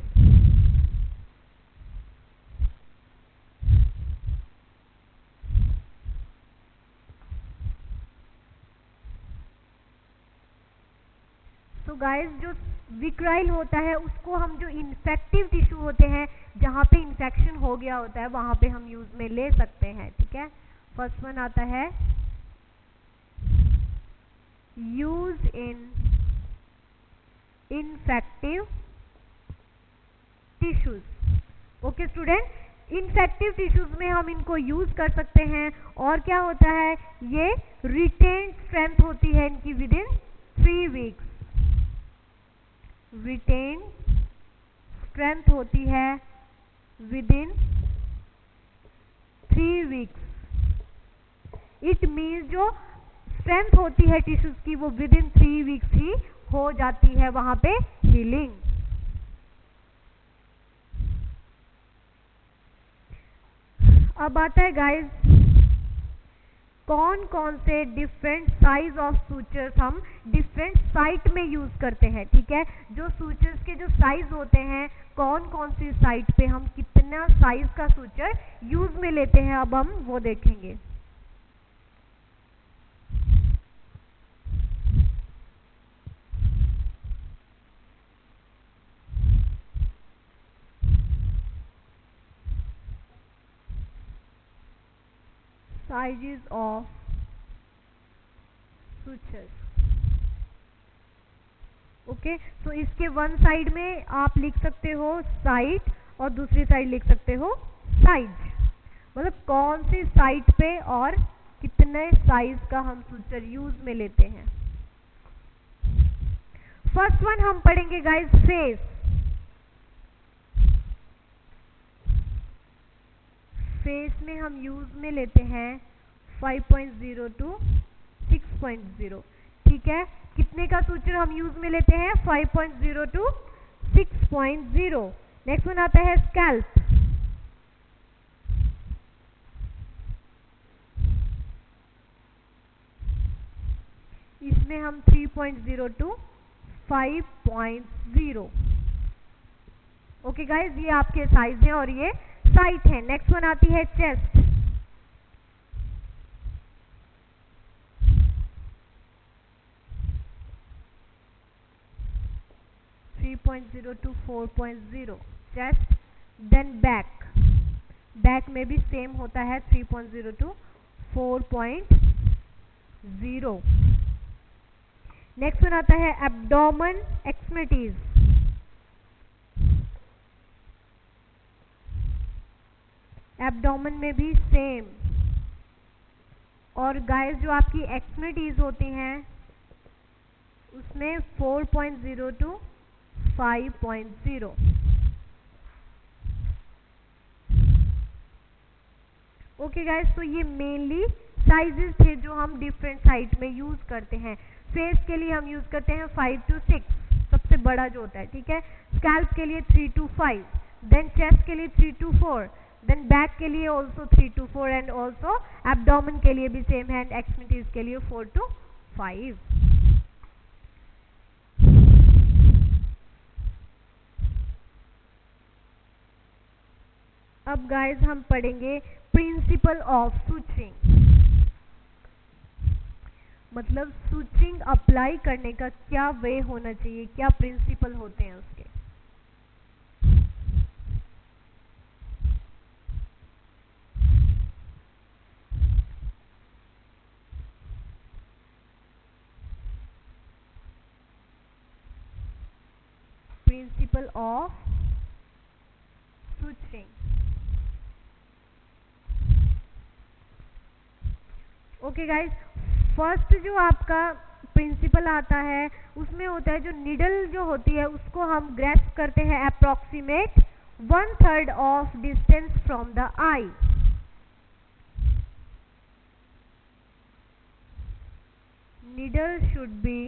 तो गाइस जो विक्राइल होता है उसको हम जो इन्फेक्टिव टिश्यू होते हैं, जहाँ पे इन्फेक्शन हो गया होता है वहां पे हम यूज में ले सकते हैं। ठीक है, फर्स्ट वन आता है use in infective tissues. Okay student, infective tissues में हम इनको यूज कर सकते हैं। और क्या होता है, ये रिटेन स्ट्रेंथ होती है इनकी within 3 weeks, retain strength होती है within 3 weeks. It means जो स्ट्रेंथ होती है टिश्यूज की वो विद इन 3 वीक्स ही हो जाती है वहां पे हीलिंग। अब आता है गाइस कौन कौन से डिफरेंट साइज ऑफ सूचर्स हम डिफरेंट साइट में यूज करते हैं। ठीक है, जो सूचर्स के जो साइज होते हैं, कौन कौन सी साइट पे हम कितना साइज का सूचर यूज में लेते हैं, अब हम वो देखेंगे। Sizes of sutures. ओके, तो इसके वन साइड में आप लिख सकते हो साइट और दूसरी साइड लिख सकते हो साइज, मतलब कौन सी साइट पे और कितने साइज का हम सूचर यूज में लेते हैं। फर्स्ट वन हम पढ़ेंगे गाइस फेस। फेस में हम यूज में लेते हैं 5.0 to 6.0। ठीक है, कितने का सूचर हम यूज में लेते हैं, 5.0 to 6.0। नेक्स्ट वन आता है स्कैल्प। इसमें हम 3.0 to 5.0। ओके गाइज, ये आपके साइज है और ये साइट है। नेक्स्ट वन आती है chest. to 4.0 chest. Then back, back में भी सेम होता है 3.0 to 4.0। नेक्स्ट वन आता है एब्डोमेन एक्सट्रीमिटीज। एब्डोमेन में भी सेम। और गाइस जो आपकी एक्सट्रीमिटीज होती हैं उसमें 4.0 to 5.0। ओके गाइस, तो ये मेनली साइजेस थे जो हम डिफरेंट साइट में यूज करते हैं। फेस के लिए हम यूज करते हैं 5 to 6, सबसे बड़ा जो होता है, ठीक है। स्कैल्प के लिए 3 to 5, देन चेस्ट के लिए 3 to 4, देन बैक के लिए also 3 to 4 and also abdomen के लिए भी सेम है, एंड एक्सट्रीमिटीज के लिए 4 to 5। अब गाइस हम पढ़ेंगे प्रिंसिपल ऑफ सूचरिंग, मतलब सूचरिंग अप्लाई करने का क्या वे होना चाहिए, क्या प्रिंसिपल होते हैं उसके। Principle of suturing. Okay guys, first जो आपका प्रिंसिपल आता है उसमें होता है जो निडल जो होती है उसको हम ग्रैस्प करते हैं approximate 1/3 of distance from the I. Needle should be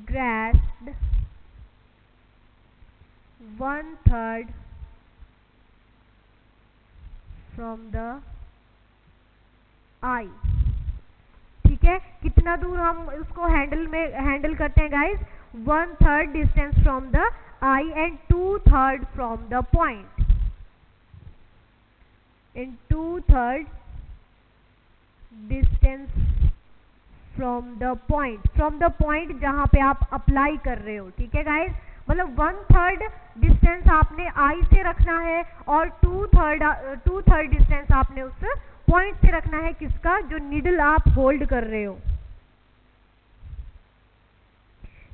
grasped 1/3 from the eye। ठीक है, कितना दूर हम उसको हैंडल करते हैं guys, 1/3 distance from the I and 2/3 from the point, in 2/3 distance from the point जहां पे आप अप्लाई कर रहे हो। ठीक है गाइस, मतलब 1/3 डिस्टेंस आपने आई से रखना है और 2/3 डिस्टेंस आपने उस पॉइंट से रखना है, किसका, जो निडल आप होल्ड कर रहे हो।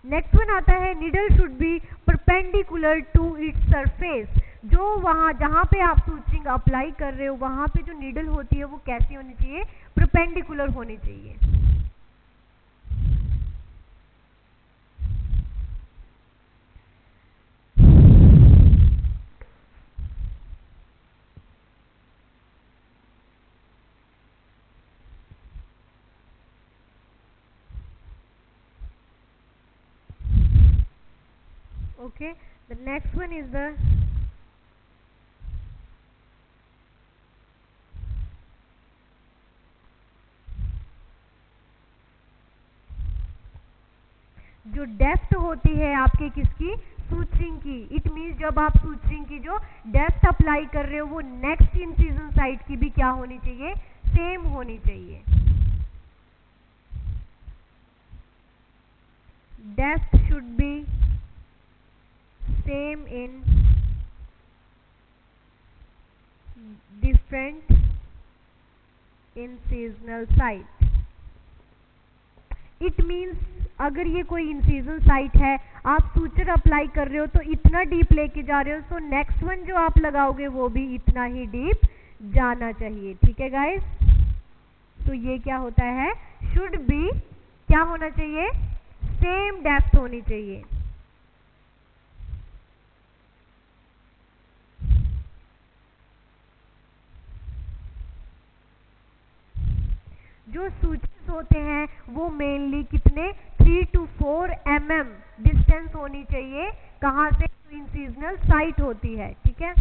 नेक्स्ट वन आता है needle should be perpendicular to its surface. जो वहां जहां पे आप सूचरिंग अप्लाई कर रहे हो वहां पे जो निडल होती है वो कैसी होनी चाहिए, परपेंडिकुलर होनी चाहिए। Okay, the next one is the जो डेप्थ होती है आपके किसकी, सूचरिंग की। इट मीन्स जब आप सूचरिंग की जो डेप्थ अप्लाई कर रहे हो वो नेक्स्ट इंसिजन साइट की भी क्या होनी चाहिए, सेम होनी चाहिए। Depth should be same in different incisional site। It means अगर ये कोई इंसिजन साइट है, आप सूचर अप्लाई कर रहे हो तो इतना डीप लेके जा रहे हो, तो नेक्स्ट वन जो आप लगाओगे वो भी इतना ही डीप जाना चाहिए। ठीक है गाइस, तो ये क्या होता है, शुड बी क्या होना चाहिए, सेम डेप्थ होनी चाहिए। जो सूचर्स होते हैं वो मेनली कितने, 3 to 4 mm डिस्टेंस होनी चाहिए, कहां से, इंसिजनल साइट होती है। ठीक है,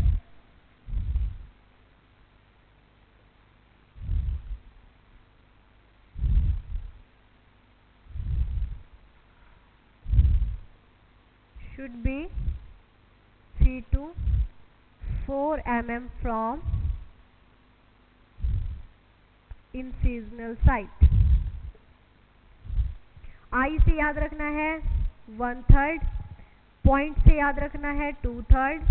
should be 3 to 4 mm from incisional site. I से याद रखना है 1/3, पॉइंट से याद रखना है 2/3,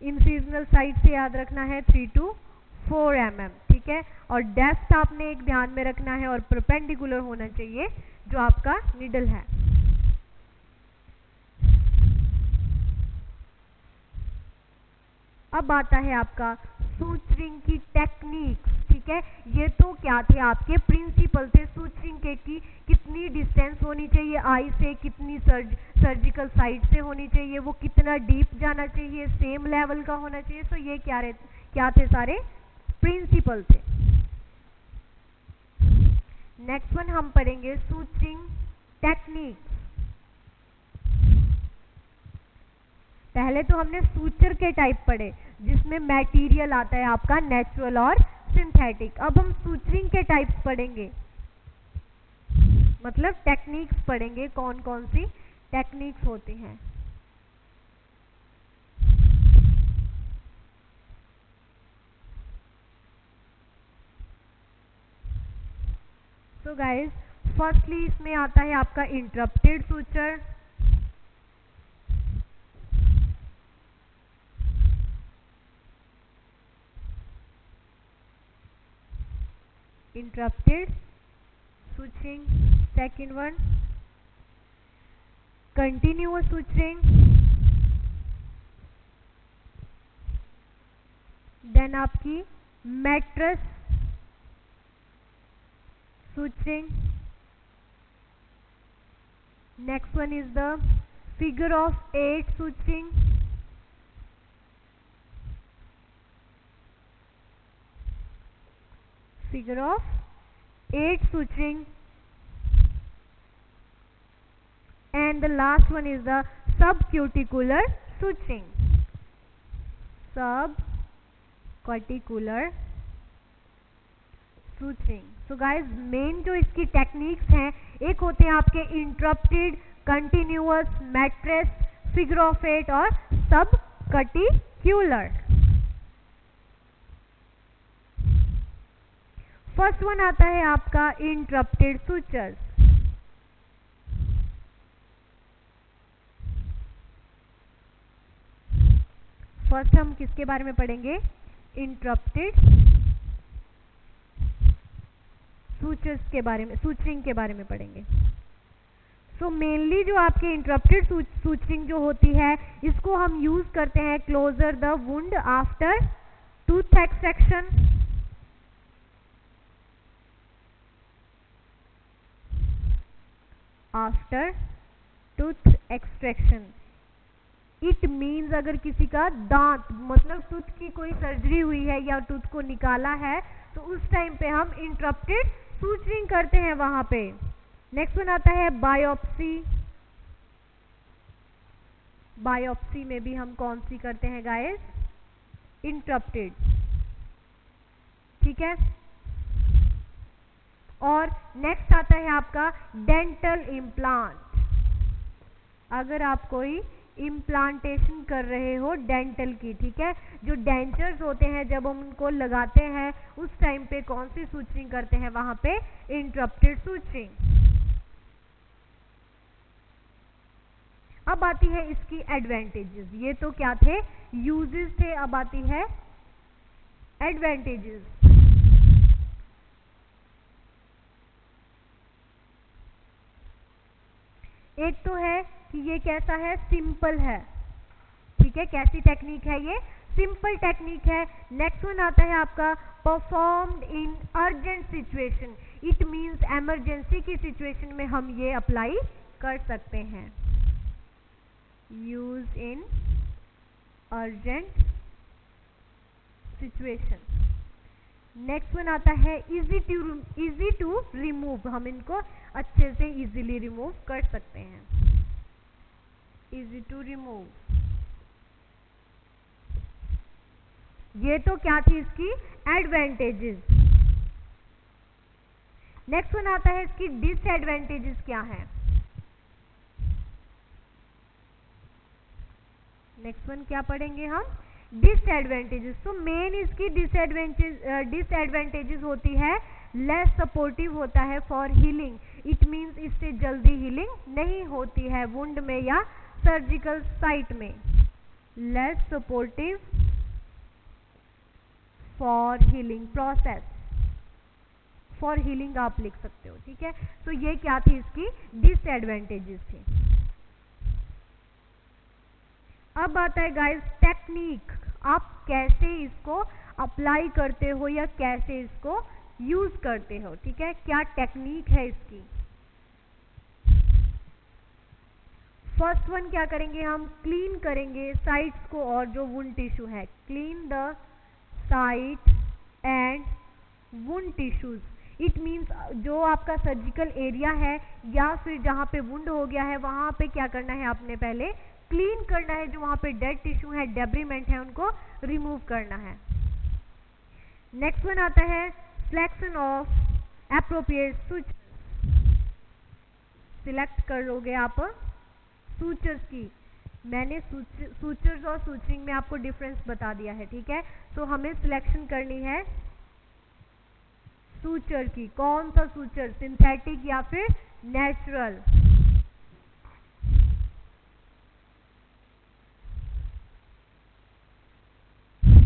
इंसिजनल साइट से याद रखना है 3 to 4 mm। ठीक है, और डेप्थ आपने एक ध्यान में रखना है और परपेंडिकुलर होना चाहिए जो आपका निडल है। अब आता है आपका सूचरिंग की टेक्निक्स। ठीक है, ये तो क्या थे, आपके प्रिंसिपल थे सूचरिंग के कि कितनी डिस्टेंस होनी चाहिए आई से, कितनी सर्जिकल साइट से होनी चाहिए, वो कितना डीप जाना चाहिए, सेम लेवल का होना चाहिए। सो ये क्या थे, सारे प्रिंसिपल थे। नेक्स्ट वन हम पढ़ेंगे सूचरिंग टेक्निक। पहले तो हमने सूचर के टाइप पढ़े जिसमें मटेरियल आता है आपका नेचुरल और सिंथेटिक। अब हम सूचरिंग के टाइप्स पढ़ेंगे, मतलब टेक्निक्स पढ़ेंगे, कौन कौन सी टेक्निक्स होती हैं। सो गाइस, फर्स्टली इसमें आता है आपका interrupted suture. Interrupted suturing. Second one continuous suturing. Then आपकी mattress suturing. Next one is the figure of 8 suturing. Figure of 8 suturing, and the last one is the subcuticular suturing. Subcuticular suturing. So guys, main जो इसकी techniques हैं, एक होते हैं आपके interrupted, continuous, mattress, figure of 8 और सबकटिक्यूलर। First one आता है आपका इंटरप्टेड सूचर्स। फर्स्ट हम किसके बारे में पढ़ेंगे? इंटरप्टेड सूचर्स के बारे में, सूचरिंग के बारे में पढ़ेंगे। सो मेनली जो आपके इंटरप्टेड सूचरिंग जो होती है, इसको हम यूज करते हैं closure the wound after tooth extraction. After tooth extraction it means अगर किसी का दांत, मतलब टूथ की कोई सर्जरी हुई है या टूथ को निकाला है, तो उस टाइम पे हम इंटरप्टेड सूचरिंग करते हैं वहां पे। नेक्स्ट वन आता है बायोप्सी। बायोप्सी में भी हम कौन सी करते हैं गाइस? इंटरप्टेड, ठीक है। और नेक्स्ट आता है आपका डेंटल इम्प्लांट। अगर आप कोई इम्प्लांटेशन कर रहे हो डेंटल की, ठीक है, जो डेंचर्स होते हैं जब हम उनको लगाते हैं उस टाइम पे कौन सी सूचरिंग करते हैं? वहां पे इंटरप्टेड सूचरिंग। अब आती है इसकी एडवांटेजेस। ये तो क्या थे? यूजेस थे। अब आती है एडवांटेजेस। एक तो है कि ये कैसा है? सिंपल है, ठीक है। कैसी टेक्निक है ये? सिंपल टेक्निक है। नेक्स्ट वन आता है आपका performed in urgent situation. It means emergency की सिचुएशन में हम ये अप्लाई कर सकते हैं। Use in urgent situation. Next one आता है इजी टू रिमूव। हम इनको अच्छे से इजीली रिमूव कर सकते हैं। Easy to remove. ये तो क्या थी इसकी एडवांटेजेस। नेक्स्ट वन आता है इसकी डिसएडवांटेजेस क्या है। नेक्स्ट वन क्या पढ़ेंगे हम? डिसएडवांटेजेस। तो मेन इसकी डिसएडवांटेजेस होती है, लेस सपोर्टिव होता है फॉर हीलिंग। इट मींस इससे जल्दी हीलिंग नहीं होती है वुंड में या सर्जिकल साइट में। Less supportive for healing process. For healing आप लिख सकते हो, ठीक है। तो ये क्या थी? इसकी डिसएडवांटेजेस थी। अब आता है गाइस टेक्निक। आप कैसे इसको अप्लाई करते हो या कैसे इसको यूज करते हो, ठीक है। क्या टेक्निक है इसकी? फर्स्ट वन क्या करेंगे हम? क्लीन करेंगे साइट्स को और जो वुंड टिश्यू है। Clean the site and wound tissues. It means जो आपका सर्जिकल एरिया है या फिर जहाँ पे वुंड हो गया है वहाँ पे क्या करना है, आपने पहले क्लीन करना है। जो वहाँ पे डेड टिश्यू है, डेब्रीमेंट है, उनको रिमूव करना है। नेक्स्ट वन आता है selection of appropriate sutures. Select कर लोगे आप सूचर्स की। मैंने सूचर्स और सूचरिंग में आपको डिफरेंस बता दिया है, ठीक है। तो हमें सिलेक्शन करनी है सूचर की। कौन सा सूचर, सिंथेटिक या फिर नेचुरल।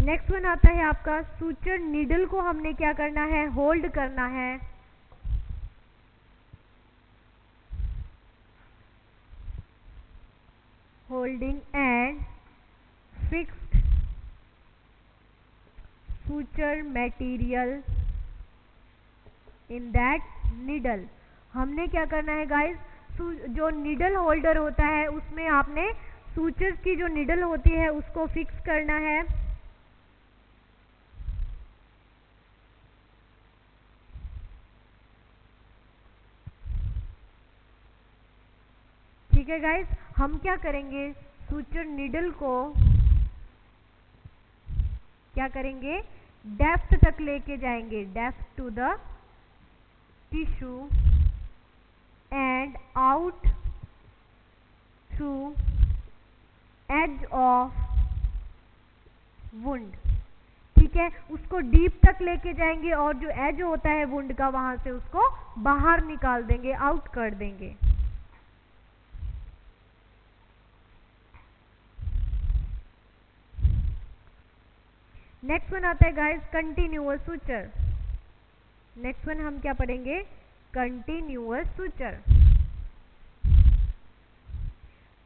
नेक्स्ट वन आता है आपका सूचर नीडल को हमने क्या करना है, होल्ड करना है। Holding and fixed suture material in that needle. हमने क्या करना है गाइस, जो नीडल होल्डर होता है उसमें आपने सूचर्स की जो नीडल होती है उसको फिक्स करना है। ठीक है गाइस, हम क्या करेंगे, सूचर नीडल को क्या करेंगे, डेप्थ तक लेके जाएंगे, depth to the tissue and out through edge of wound. ठीक है, उसको डीप तक लेके जाएंगे और जो एज होता है वुंड का वहां से उसको बाहर निकाल देंगे, आउट कर देंगे। नेक्स्ट वन आता है guys continuous suture. Next one हम क्या पढ़ेंगे, कंटिन्यूअस सूचर।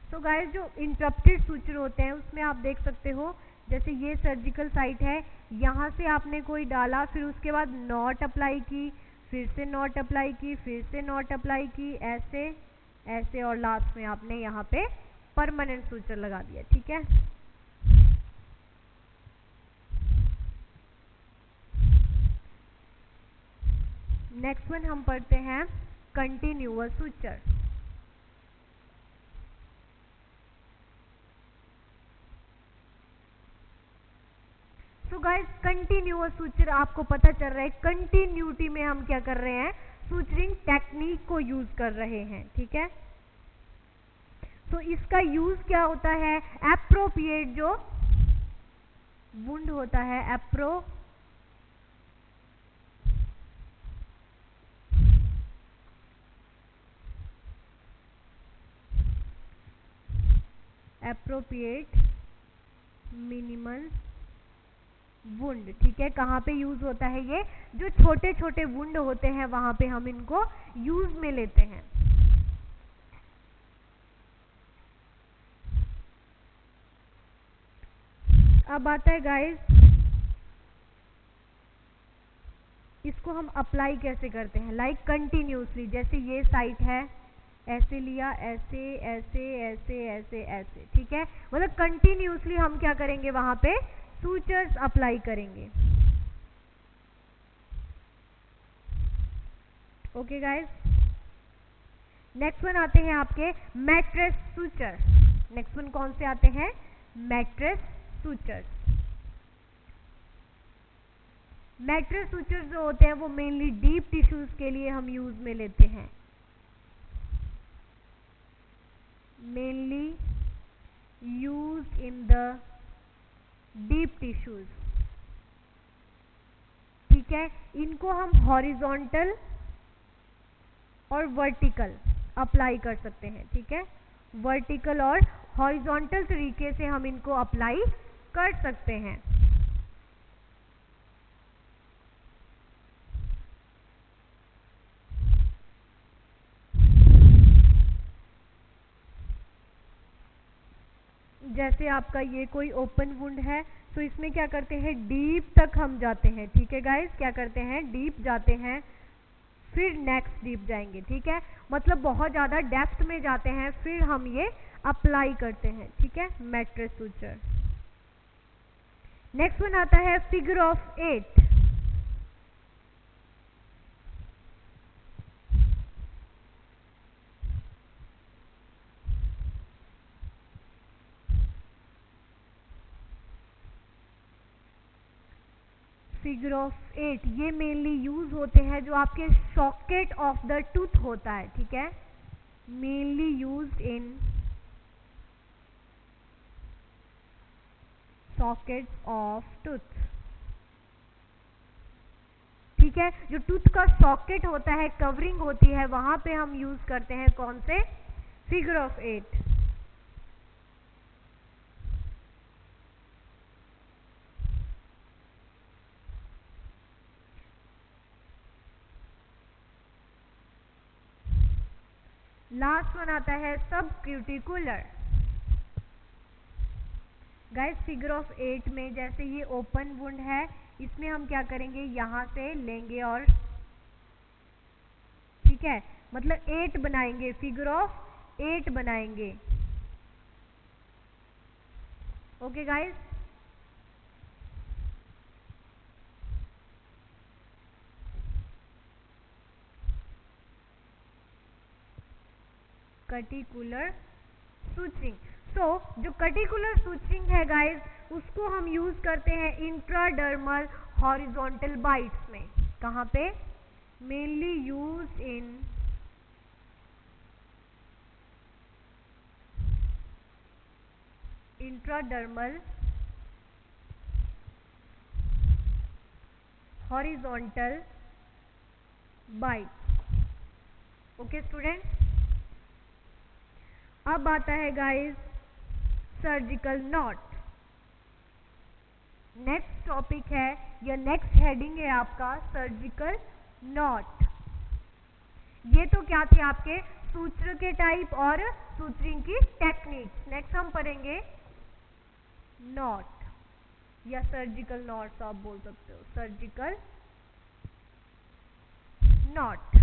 तो गाइस जो इंटरप्टेड सूचर होते हैं उसमें आप देख सकते हो, जैसे ये सर्जिकल साइट है, यहाँ से आपने कोई डाला, फिर उसके बाद नॉट अप्लाई की, फिर से नॉट अप्लाई की, फिर से नॉट अप्लाई की, ऐसे ऐसे, और लास्ट में आपने यहाँ पे परमानेंट सूचर लगा दिया। ठीक है, नेक्स्ट वन हम पढ़ते हैं कंटिन्यूअस सूचर। तो गाइस कंटिन्यूअस सूचर आपको पता चल रहा है, कंटिन्यूटी में हम क्या कर रहे हैं, सूचरिंग टेक्निक को यूज कर रहे हैं। ठीक है, तो इसका यूज क्या होता है, एप्रोप्रिएट जो वुंड होता है, एप्रोप्रिएट मिनिमल वुंड। ठीक है, कहाँ पे यूज होता है ये, जो छोटे छोटे वुंड होते हैं वहां पे हम इनको यूज में लेते हैं। अब आता है गाइस, इसको हम अप्लाई कैसे करते हैं, लाइक कंटिन्यूसली। जैसे ये साइट है, ऐसे लिया, ऐसे ऐसे ऐसे ऐसे ऐसे। ठीक है, मतलब कंटिन्यूसली हम क्या करेंगे, वहां पे सूचर्स अप्लाई करेंगे। ओके गाइस, नेक्स्ट वन आते हैं आपके मैट्रेस सूचर। नेक्स्ट वन कौन से आते हैं, मैट्रेस सूचर्स। मैट्रेस सूचर्स जो होते हैं वो मेनली डीप टिश्यूज के लिए हम यूज में लेते हैं, mainly use in the deep tissues. ठीक है, इनको हम हॉरिजॉन्टल और वर्टिकल अप्लाई कर सकते हैं। ठीक है, वर्टिकल और हॉरिजॉन्टल तरीके से हम इनको अप्लाई कर सकते हैं। जैसे आपका ये कोई ओपन वुंड है, तो इसमें क्या करते हैं, डीप तक हम जाते हैं। ठीक है गाइस, क्या करते हैं, डीप जाते हैं, फिर नेक्स्ट डीप जाएंगे। ठीक है, मतलब बहुत ज़्यादा डेप्थ में जाते हैं, फिर हम ये अप्लाई करते हैं। ठीक है, मैट्रेस सूचर। नेक्स्ट वन आता है फिगर ऑफ 8। फिगर ऑफ 8 ये मेनली यूज होते हैं जो आपके सॉकेट ऑफ द टूथ होता है, ठीक है, mainly used in socket of tooth, ठीक है, जो टूथ का सॉकेट होता है, कवरिंग होती है, वहां पे हम यूज करते हैं कौन से, फिगर ऑफ 8। लास्ट वन आता है सब क्यूटिकुलर। गाइस फिगर ऑफ 8 में जैसे ये ओपन वुंड है, इसमें हम क्या करेंगे, यहां से लेंगे और ठीक है, मतलब 8 बनाएंगे, फिगर ऑफ 8 बनाएंगे। Okay guys, cuticular suturing. So जो कटिकुलर सूचरिंग है गाइस, उसको हम यूज करते हैं इंट्राडर्मल हॉरिजॉन्टल बाइट्स में। कहां पे, mainly use in intradermal horizontal bytes. Okay student, अब आता है guys surgical not. Next topic है या नेक्स्ट हेडिंग है आपका सर्जिकल नॉट। ये तो क्या थे आपके सूत्र के टाइप और सूत्रिंग की टेक्निक्स। नेक्स्ट हम पढ़ेंगे नॉट या सर्जिकल नॉट्स आप बोल सकते हो, सर्जिकल नॉट।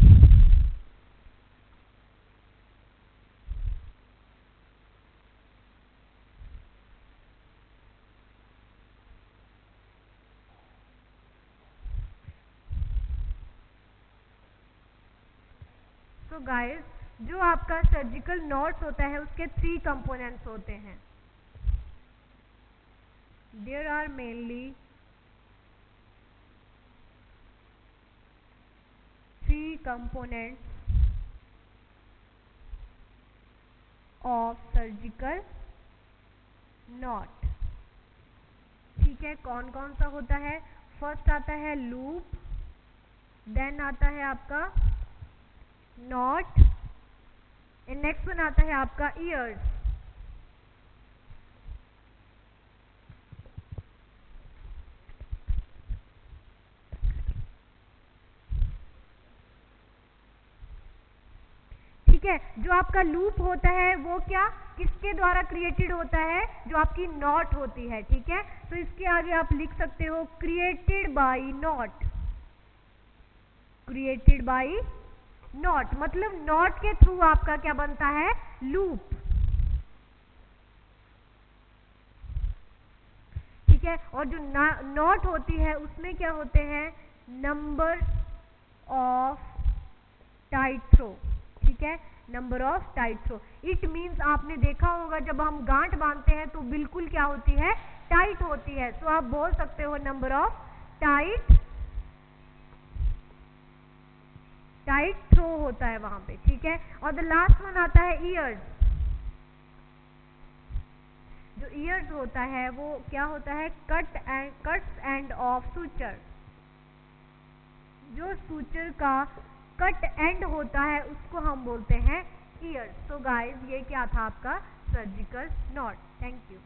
तो गाइस जो आपका सर्जिकल नॉट्स होता है उसके 3 कंपोनेंट्स होते हैं। There are mainly 3 components of surgical knot, ठीक है, कौन कौन सा होता है। फर्स्ट आता है लूप, देन आता है आपका नॉट, एंड नेक्स्ट वन आता है आपका ईयर्स। ठीक है, जो आपका लूप होता है वो क्या किसके द्वारा क्रिएटेड होता है, जो आपकी नॉट होती है, ठीक है, तो इसके आगे आप लिख सकते हो created by not, created by not, मतलब नॉट के थ्रू आपका क्या बनता है, लूप, ठीक है। और जो नॉट होती है उसमें क्या होते हैं, नंबर ऑफ टाइट थ्रो, ठीक है, number of tight throw. It means आपने देखा होगा जब हम गांठ बांधते हैं तो बिल्कुल क्या होती है, टाइट होती है, तो आप बोल सकते हो नंबर ऑफ टाइट थ्रो होता है वहां पे, ठीक है। और द लास्ट वन आता है ईयर्स। जो ईयर्स होता है वो क्या होता है, कट्स एंड ऑफ सूचर, जो सूचर का कट एंड होता है उसको हम बोलते हैं ईयर्स। तो गाइस ये क्या था आपका सर्जिकल नॉट। Thank you.